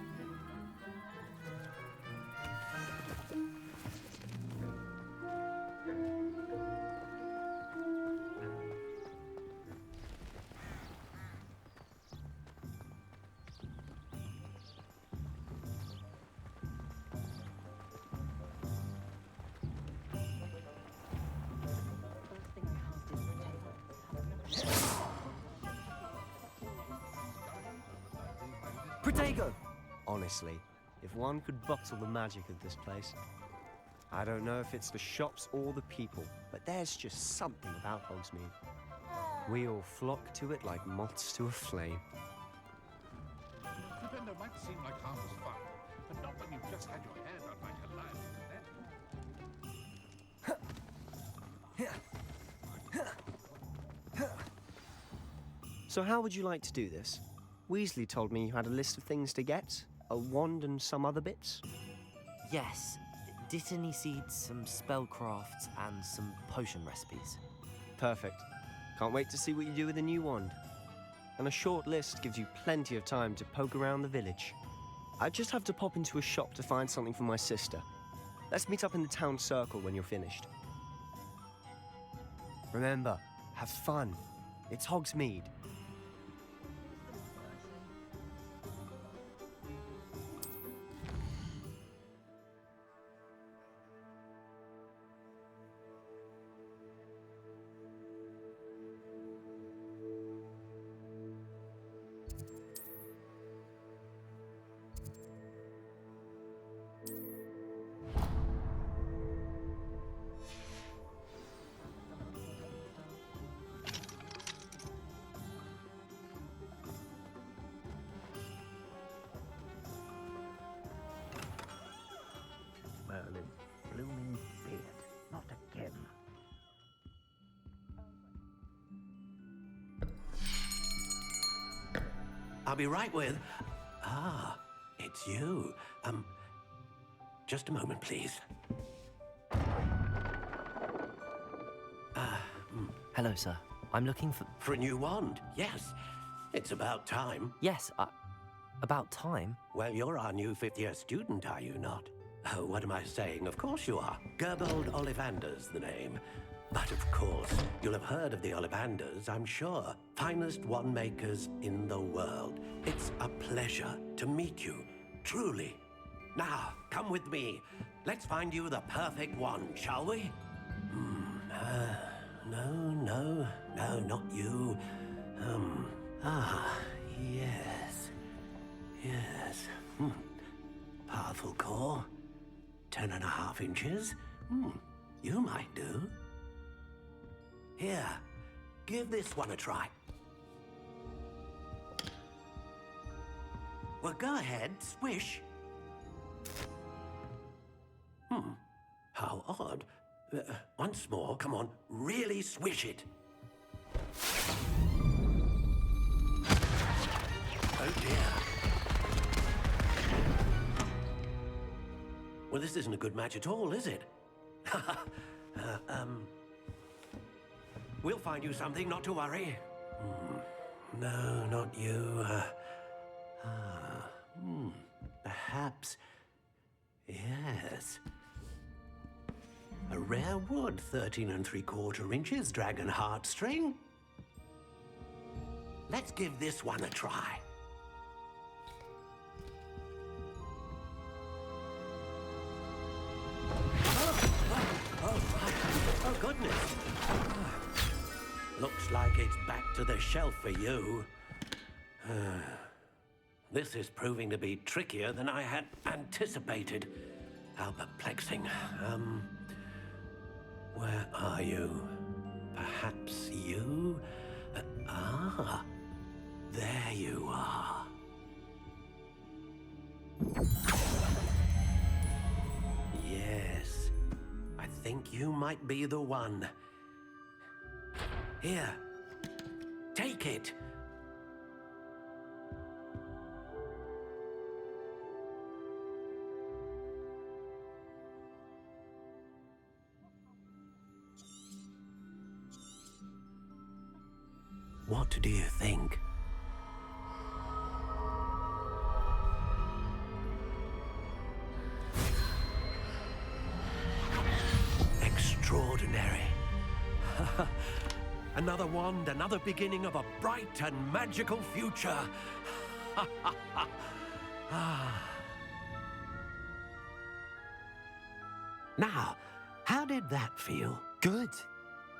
Protego! Honestly, if one could bottle the magic of this place. I don't know if it's the shops or the people, but there's just something about Hogsmeade. We all flock to it like moths to a flame. Defender might seem like harmless fun, but not when you've just had your hair done like a lion. So how would you like to do this? Weasley told me you had a list of things to get, a wand and some other bits. Yes. Dittany seeds, some spellcrafts, and some potion recipes. Perfect. Can't wait to see what you do with the new wand. And a short list gives you plenty of time to poke around the village. I just have to pop into a shop to find something for my sister. Let's meet up in the town circle when you're finished. Remember, have fun. It's Hogsmeade. Merlin, blooming beard. Not again. I'll be right with... Ah, it's you. Just a moment, please. Hello, sir. I'm looking for... For a new wand, yes. It's about time. Yes, about time? Well, you're our new 5th-year student, are you not? Oh, what am I saying? Of course you are. Gerbold Ollivander's the name. But of course, you'll have heard of the Ollivanders, I'm sure. Finest wand makers in the world. It's a pleasure to meet you, truly. Now, come with me. Let's find you the perfect wand, shall we? No, not you. Yes. Powerful core. 10.5 inches. You might do. Here, give this one a try. Well, go ahead, swish. How odd. Once more, come on, really swish it. Oh dear. Well, this isn't a good match at all, is it? We'll find you something, not to worry. No, not you. Perhaps. Yes. A rare wood, 13 3/4 inches, dragon heartstring. Let's give this one a try. Oh, goodness. Looks like it's back to the shelf for you. This is proving to be trickier than I had anticipated. How perplexing. Where are you? Perhaps you? There you are. Yes, I think you might be the one. Here, take it. What do you think? Extraordinary. Another wand, another beginning of a bright and magical future. Now, how did that feel? Good.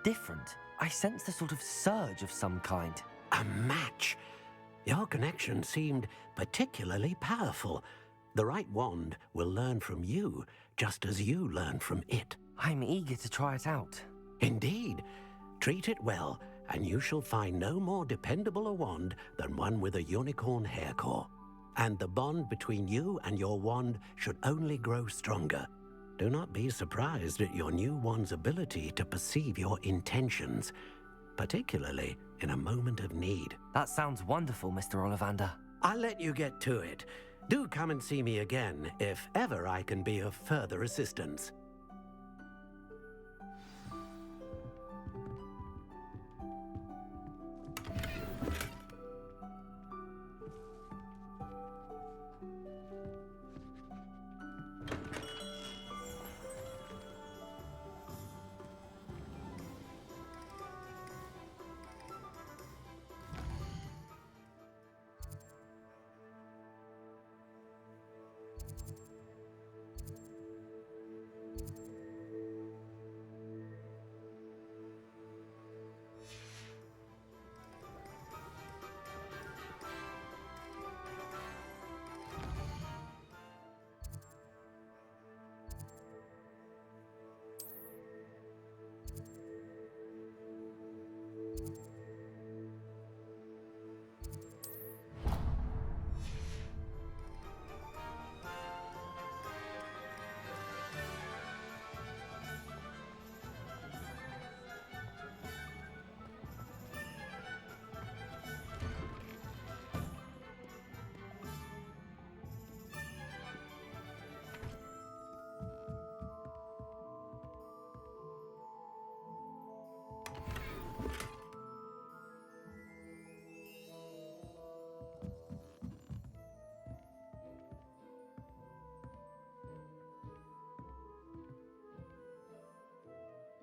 Different. I sensed a sort of surge of some kind. A match. Your connection seemed particularly powerful. The right wand will learn from you, just as you learn from it. I'm eager to try it out. Indeed. Treat it well, and you shall find no more dependable a wand than one with a unicorn hair core. And the bond between you and your wand should only grow stronger. Do not be surprised at your new wand's ability to perceive your intentions, particularly in a moment of need. That sounds wonderful, Mr. Ollivander. I'll let you get to it. Do come and see me again if ever I can be of further assistance.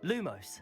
Lumos.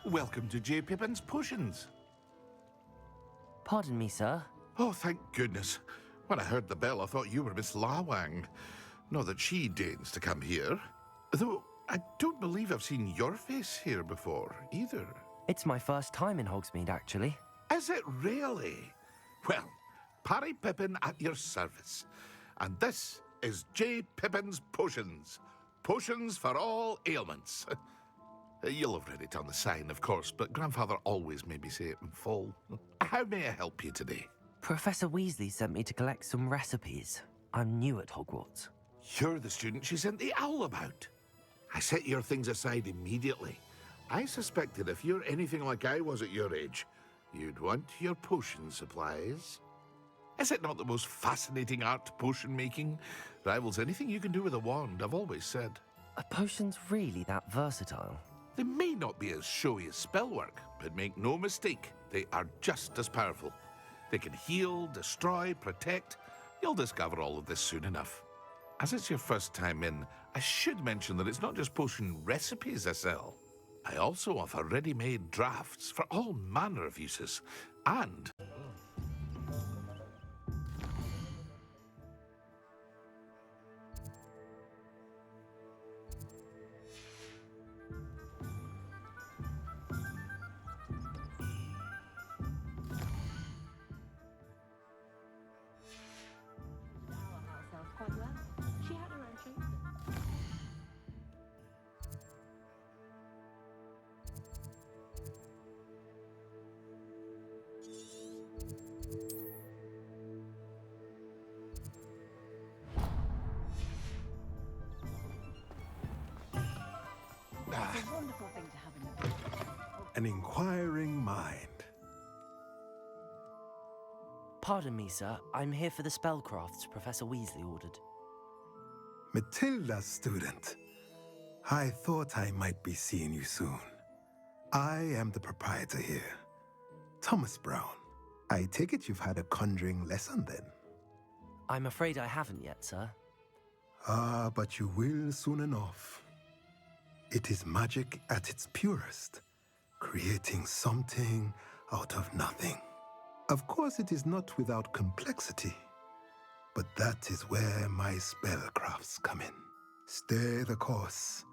Welcome to J. Pippin's Potions. Pardon me, sir. Oh, thank goodness. When I heard the bell, I thought you were Miss Lawang. Not that she deigns to come here. Though I don't believe I've seen your face here before, either. It's my first time in Hogsmeade, actually. Is it really? Well, Parry Pippin at your service. And this is J. Pippin's Potions. Potions for all ailments. You'll have read it on the sign, of course, but Grandfather always made me say it in full. How may I help you today? Professor Weasley sent me to collect some recipes. I'm new at Hogwarts. You're the student she sent the owl about. I set your things aside immediately. I suspected if you're anything like I was at your age, you'd want your potion supplies. Is it not the most fascinating art, potion making? Rivals anything you can do with a wand, I've always said. Are potions really that versatile? They may not be as showy as spellwork, but make no mistake, they are just as powerful. They can heal, destroy, protect. You'll discover all of this soon enough. As it's your first time in, I should mention that it's not just potion recipes I sell. I also offer ready-made drafts for all manner of uses, and... It's a wonderful thing to have in the An inquiring mind. Pardon me, sir. I'm here for the spellcrafts Professor Weasley ordered. Matilda, student. I thought I might be seeing you soon. I am the proprietor here, Thomas Brown. I take it you've had a conjuring lesson then? I'm afraid I haven't yet, sir. Ah, but you will soon enough. It is magic at its purest, creating something out of nothing. Of course, it is not without complexity, but that is where my spellcrafts come in. Stay the course,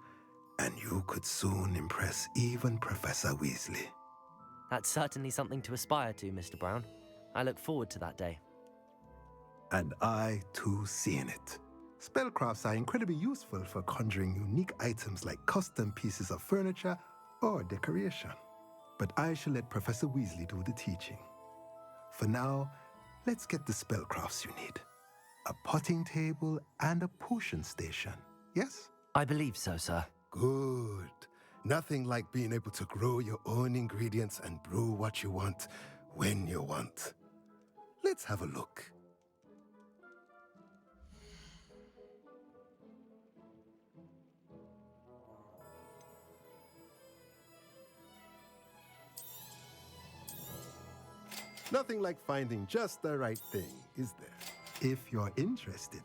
and you could soon impress even Professor Weasley. That's certainly something to aspire to, Mr. Brown. I look forward to that day. And I, too, seeing it. Spellcrafts are incredibly useful for conjuring unique items like custom pieces of furniture or decoration. But I shall let Professor Weasley do the teaching. For now, let's get the spellcrafts you need. A potting table and a potion station, yes? I believe so, sir. Good. Nothing like being able to grow your own ingredients and brew what you want when you want. Let's have a look. Nothing like finding just the right thing, is there? If you're interested,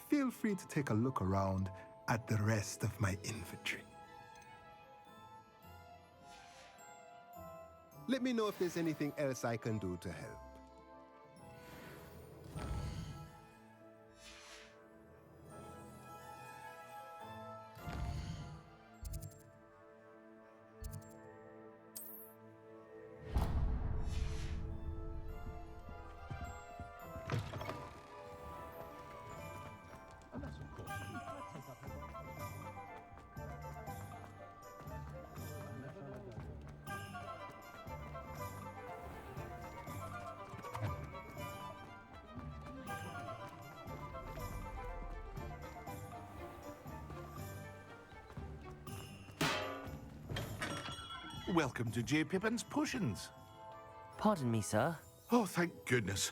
feel free to take a look around at the rest of my inventory. Let me know if there's anything else I can do to help. Welcome to J. Pippin's Potions. Pardon me, sir. Oh, thank goodness.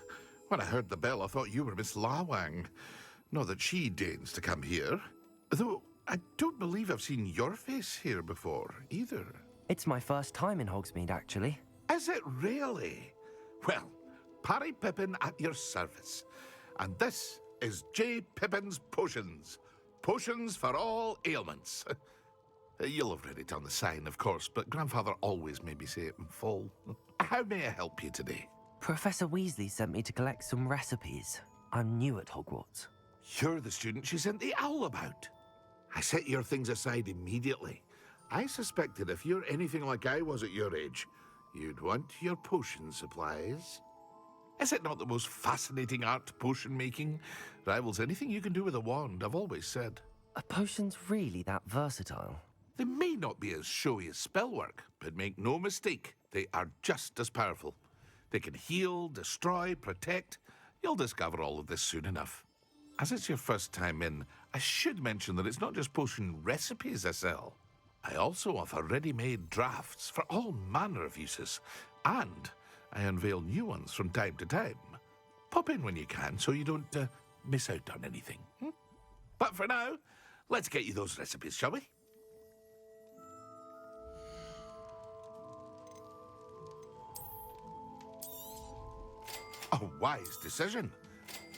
When I heard the bell, I thought you were Miss Lawang. Not that she deigns to come here. Though I don't believe I've seen your face here before, either. It's my first time in Hogsmeade, actually. Is it really? Well, Parry Pippin at your service. And this is J. Pippin's Potions. Potions for all ailments. You'll have read it on the sign, of course, but Grandfather always made me say it in full. How may I help you today? Professor Weasley sent me to collect some recipes. I'm new at Hogwarts. You're the student she sent the owl about. I set your things aside immediately. I suspected if you're anything like I was at your age, you'd want your potion supplies. Is it not the most fascinating art, potion making? Rivals anything you can do with a wand, I've always said. Are potions really that versatile? They may not be as showy as spellwork, but make no mistake, they are just as powerful. They can heal, destroy, protect. You'll discover all of this soon enough. As it's your first time in, I should mention that it's not just potion recipes I sell. I also offer ready-made drafts for all manner of uses, and I unveil new ones from time to time. Pop in when you can so you don't miss out on anything. But for now, let's get you those recipes, shall we? A wise decision.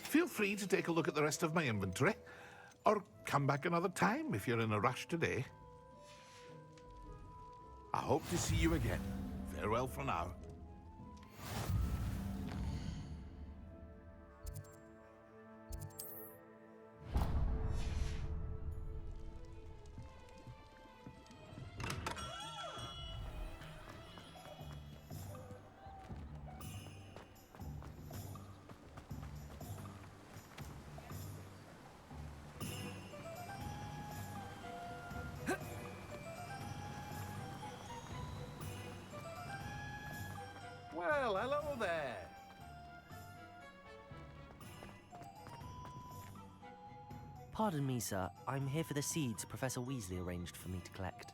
Feel free to take a look at the rest of my inventory, or come back another time if you're in a rush today. I hope to see you again. Farewell for now. Well, hello there. Pardon me, sir. I'm here for the seeds Professor Weasley arranged for me to collect.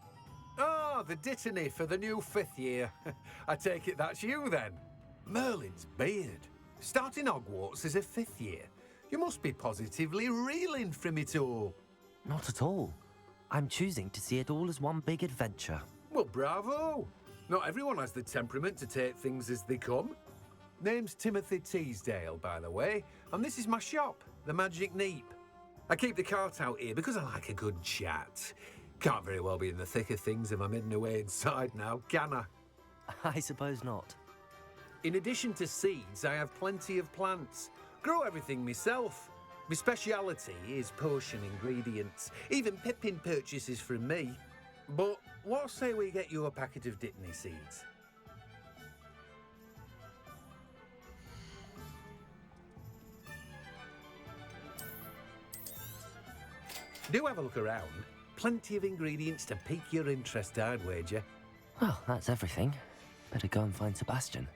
Oh, the dittany for the new 5th year. I take it that's you then. Merlin's beard. Starting Hogwarts as a 5th year. You must be positively reeling from it all. Not at all. I'm choosing to see it all as one big adventure. Well, bravo. Not everyone has the temperament to take things as they come. Name's Timothy Teasdale, by the way, and this is my shop, the Magic Neep. I keep the cart out here because I like a good chat. Can't very well be in the thick of things if I'm hidden away inside now, can I? I suppose not. In addition to seeds, I have plenty of plants. Grow everything myself. My speciality is potion ingredients. Even Pippin purchases from me. But what say we get you a packet of Dittany seeds? Do have a look around. Plenty of ingredients to pique your interest, I'd wager. Well, that's everything. Better go and find Sebastian.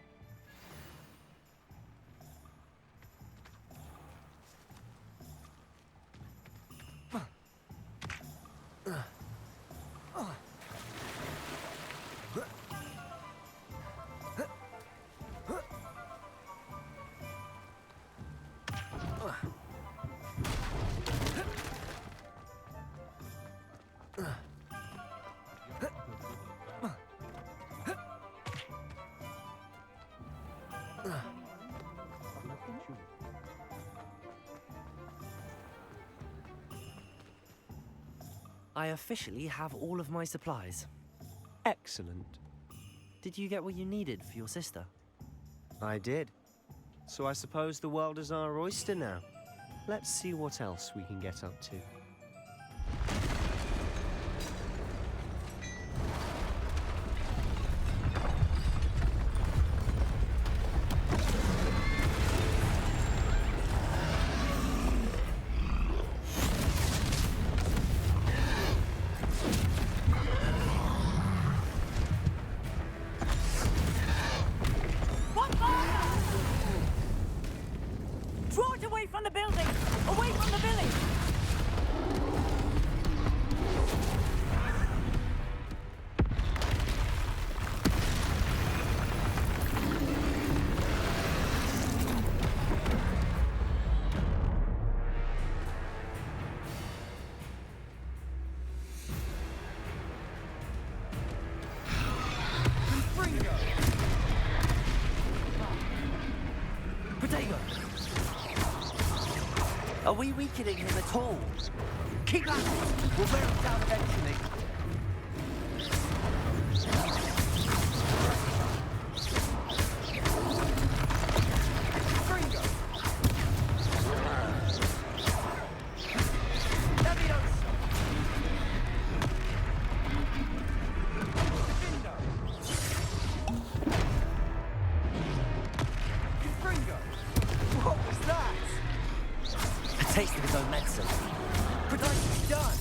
I officially have all of my supplies. Excellent. Did you get what you needed for your sister? I did. So I suppose the world is our oyster now. Let's see what else we can get up to. Draw it away from the building! Away from the village! Potato! Are we weakening him at all? Keep at it! We'll wear him down eventually. medicine. Nicely done!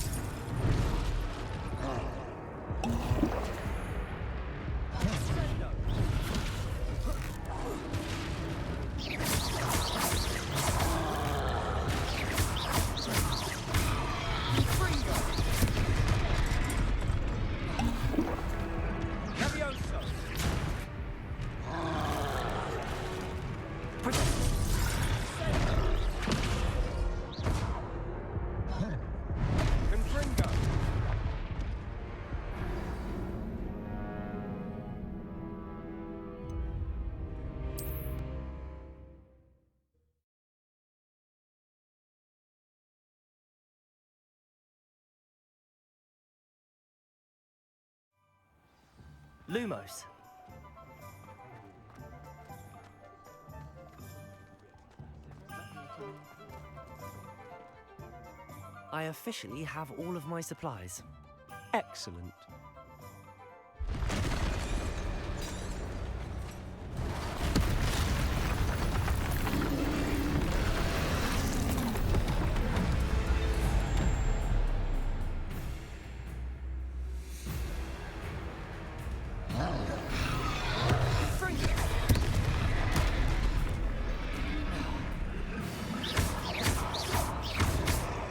Lumos. I officially have all of my supplies. Excellent.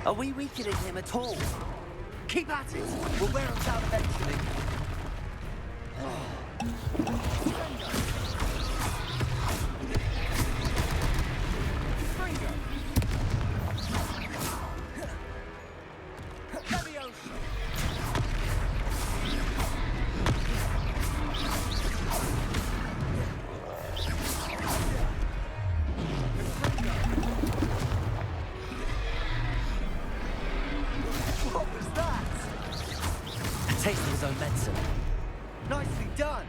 Are we weakening him at all? Keep at it! We'll wear him down eventually. Taste of his own medicine. Nicely done!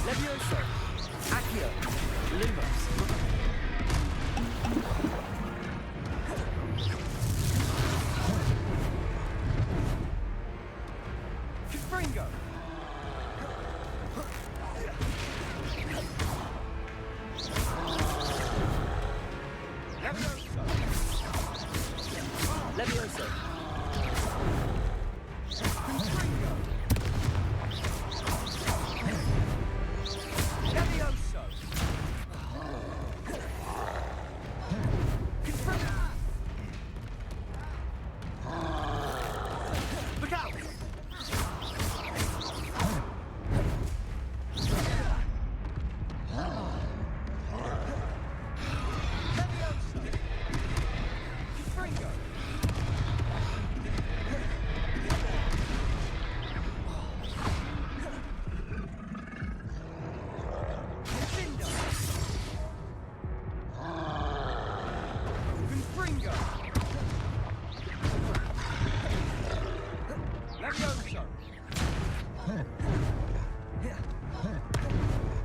Levioso! Accio! Lumos!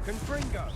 Confringo!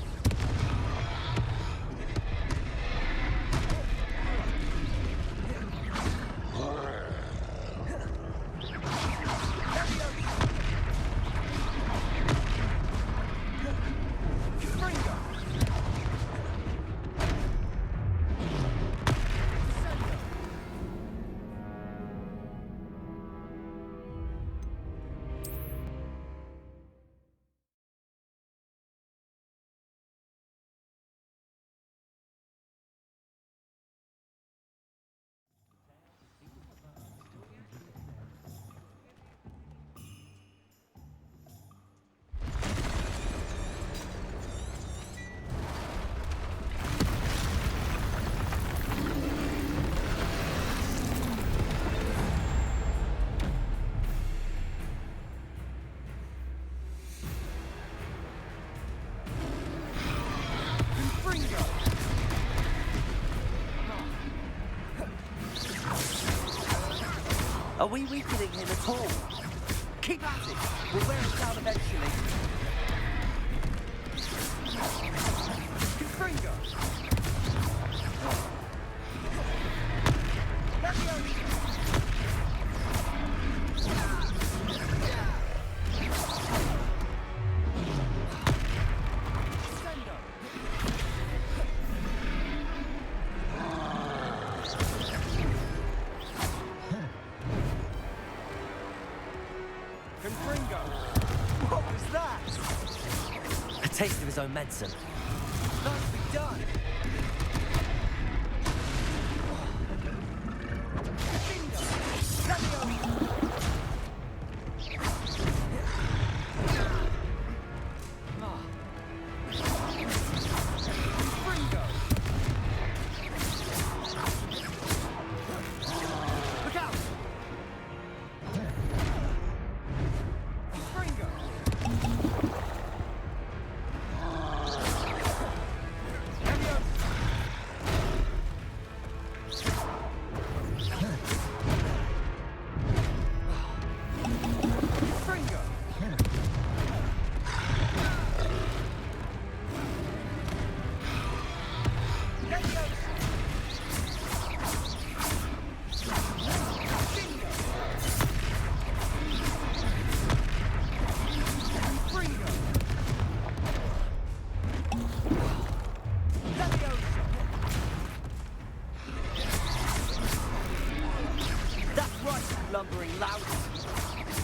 Are we weakening him at all? Keep at it! We'll wear him down eventually. Confringo! taste of his own medicine. Nicely done! lumbering loud.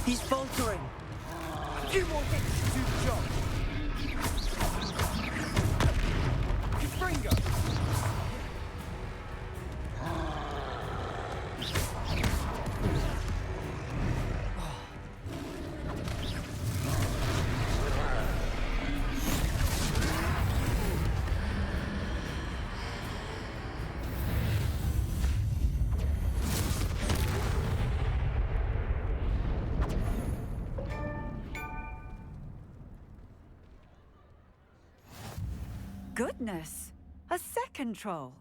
He's faltering. A few more hits to do the job. Fringo! Goodness! A second troll!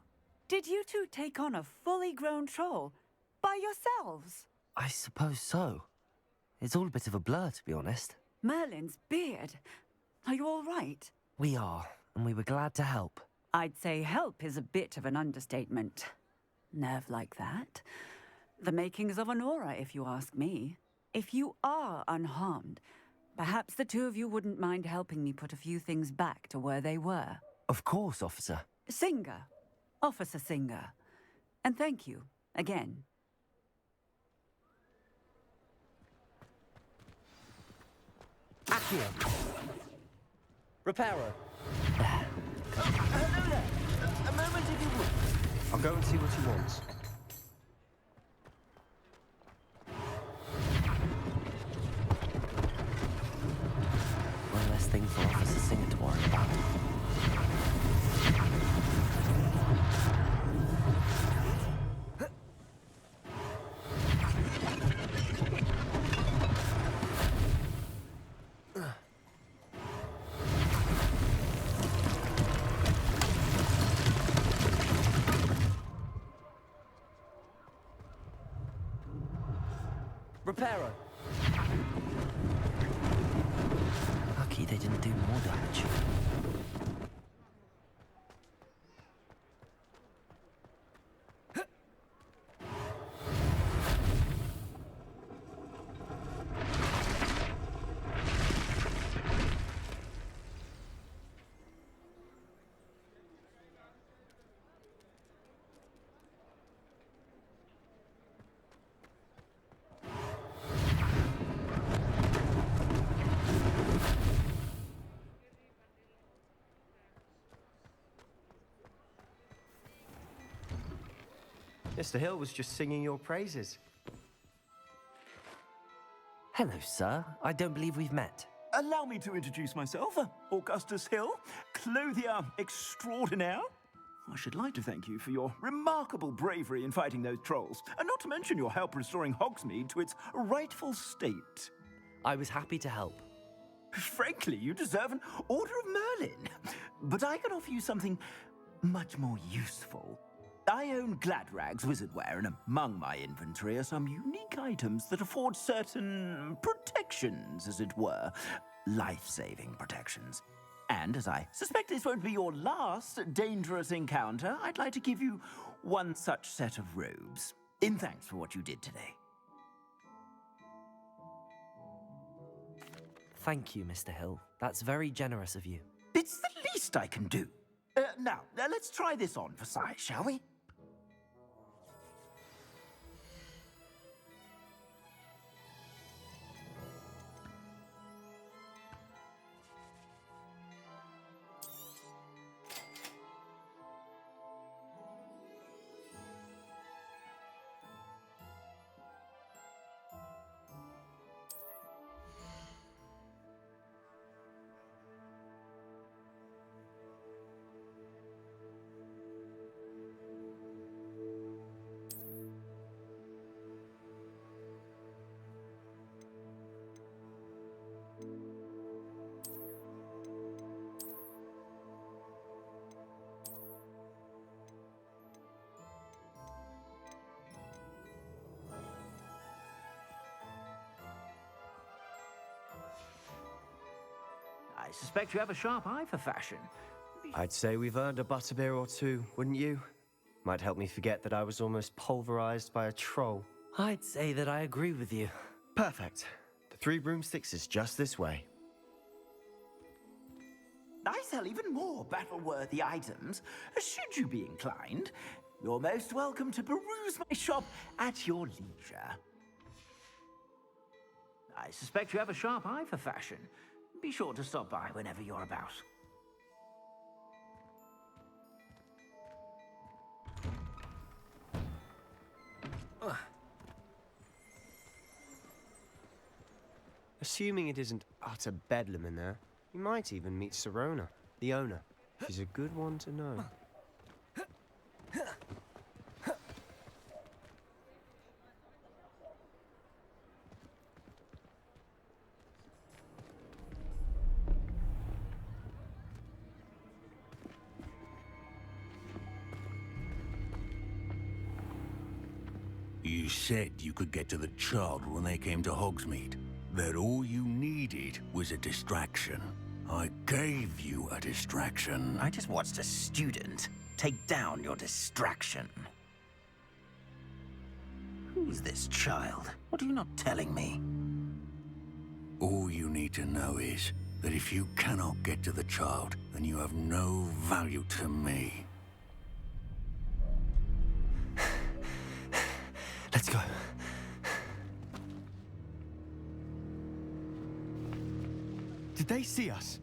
Did you two take on a fully grown troll by yourselves? I suppose so. It's all a bit of a blur, to be honest. Merlin's beard. Are you all right? We are, and we were glad to help. I'd say help is a bit of an understatement. Nerve like that. The makings of an aura, if you ask me. If you are unharmed, perhaps the two of you wouldn't mind helping me put a few things back to where they were. Of course, officer. Singer. Officer Singer. And thank you, again. Accio. Reparo. Hello there. A moment if you would. I'll go and see what he wants. One less thing for Officer Singer to worry about. Reparo. Lucky they didn't do more damage. Mr. Hill was just singing your praises. Hello, sir. I don't believe we've met. Allow me to introduce myself, Augustus Hill, clothier extraordinaire. I should like to thank you for your remarkable bravery in fighting those trolls, and not to mention your help restoring Hogsmeade to its rightful state. I was happy to help. Frankly, you deserve an Order of Merlin. But I can offer you something much more useful. I own Gladrag's wizardware, and among my inventory are some unique items that afford certain protections, as it were. Life-saving protections. And as I suspect this won't be your last dangerous encounter, I'd like to give you one such set of robes, in thanks for what you did today. Thank you, Mr. Hill. That's very generous of you. It's the least I can do. Now, let's try this on for size, shall we? I suspect you have a sharp eye for fashion. I'd say we've earned a butterbeer or two, wouldn't you? Might help me forget that I was almost pulverized by a troll. I'd say that I agree with you. Perfect. The 3 broomsticks is just this way. I sell even more battle-worthy items. Should you be inclined, you're most welcome to peruse my shop at your leisure. I suspect you have a sharp eye for fashion. Be sure to stop by whenever you're about. Assuming it isn't utter bedlam in there, you might even meet Serona, the owner. She's a good one to know. You said you could get to the child when they came to Hogsmeade. That all you needed was a distraction. I gave you a distraction. I just watched a student take down your distraction. Who's this child? What are you not telling me? All you need to know is that if you cannot get to the child, then you have no value to me. Let's go. Did they see us?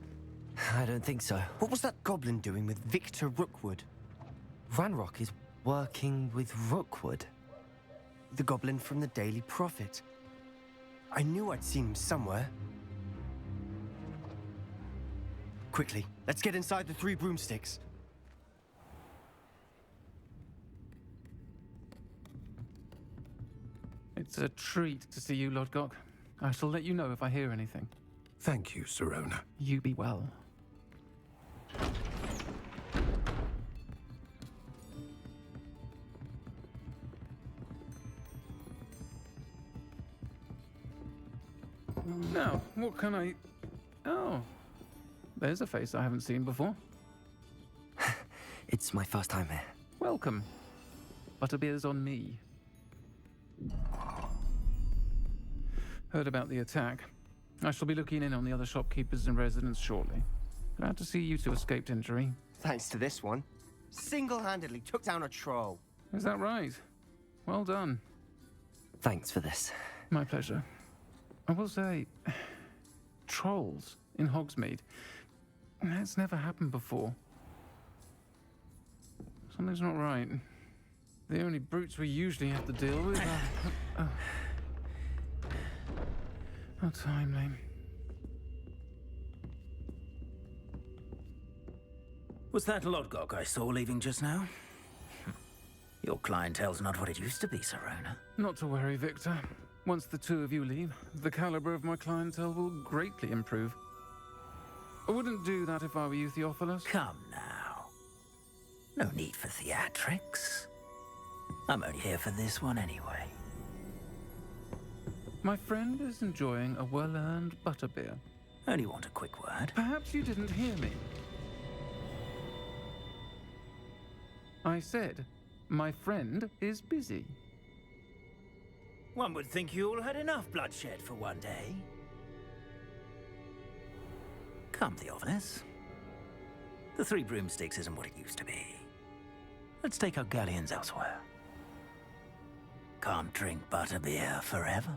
I don't think so. What was that goblin doing with Victor Rookwood? Ranrock is working with Rookwood. The goblin from the Daily Prophet. I knew I'd seen him somewhere. Quickly, let's get inside the 3 broomsticks. It's a treat to see you, Lodgok. I shall let you know if I hear anything. Thank you, Serona. You be well. Now, what can I... Oh, there's a face I haven't seen before. It's my first time here. Welcome. Butterbeer's on me. Heard about the attack. I shall be looking in on the other shopkeepers and residents shortly. Glad to see you two escaped injury. Thanks to this one. Single-handedly took down a troll. Is that right? Well done. Thanks for this. My pleasure. I will say, trolls in Hogsmeade. That's never happened before. Something's not right. The only brutes we usually have to deal with are... How timely. Was that Lodgok I saw leaving just now? Your clientele's not what it used to be, Serona. Not to worry, Victor. Once the 2 of you leave, the caliber of my clientele will greatly improve. I wouldn't do that if I were you, Theophilus. Come now. No need for theatrics. I'm only here for this one anyway. My friend is enjoying a well-earned butterbeer. Only want a quick word. Perhaps you didn't hear me. I said, my friend is busy. One would think you all had enough bloodshed for one day. Come, Theophilus. The 3 broomsticks isn't what it used to be. Let's take our galleons elsewhere. Can't drink butterbeer forever.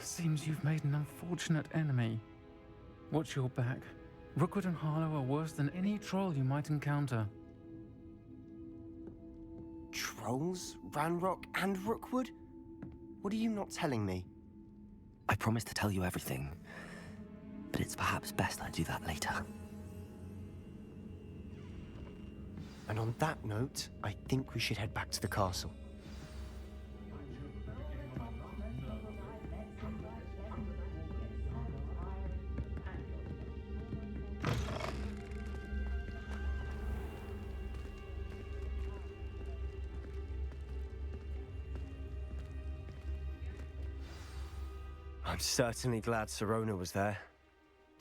Seems you've made an unfortunate enemy. Watch your back. Rookwood and Harlow are worse than any troll you might encounter. Trolls? Ranrock and Rookwood? What are you not telling me? I promised to tell you everything, but it's perhaps best I do that later. And on that note, I think we should head back to the castle. I'm certainly glad Sirona was there.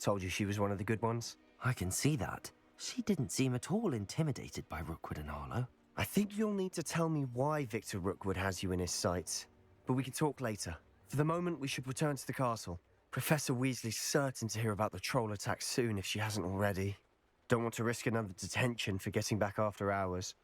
Told you she was one of the good ones. I can see that. She didn't seem at all intimidated by Rookwood and Harlow. I think you'll need to tell me why Victor Rookwood has you in his sights. But we can talk later. For the moment, we should return to the castle. Professor Weasley's certain to hear about the troll attack soon if she hasn't already. Don't want to risk another detention for getting back after hours.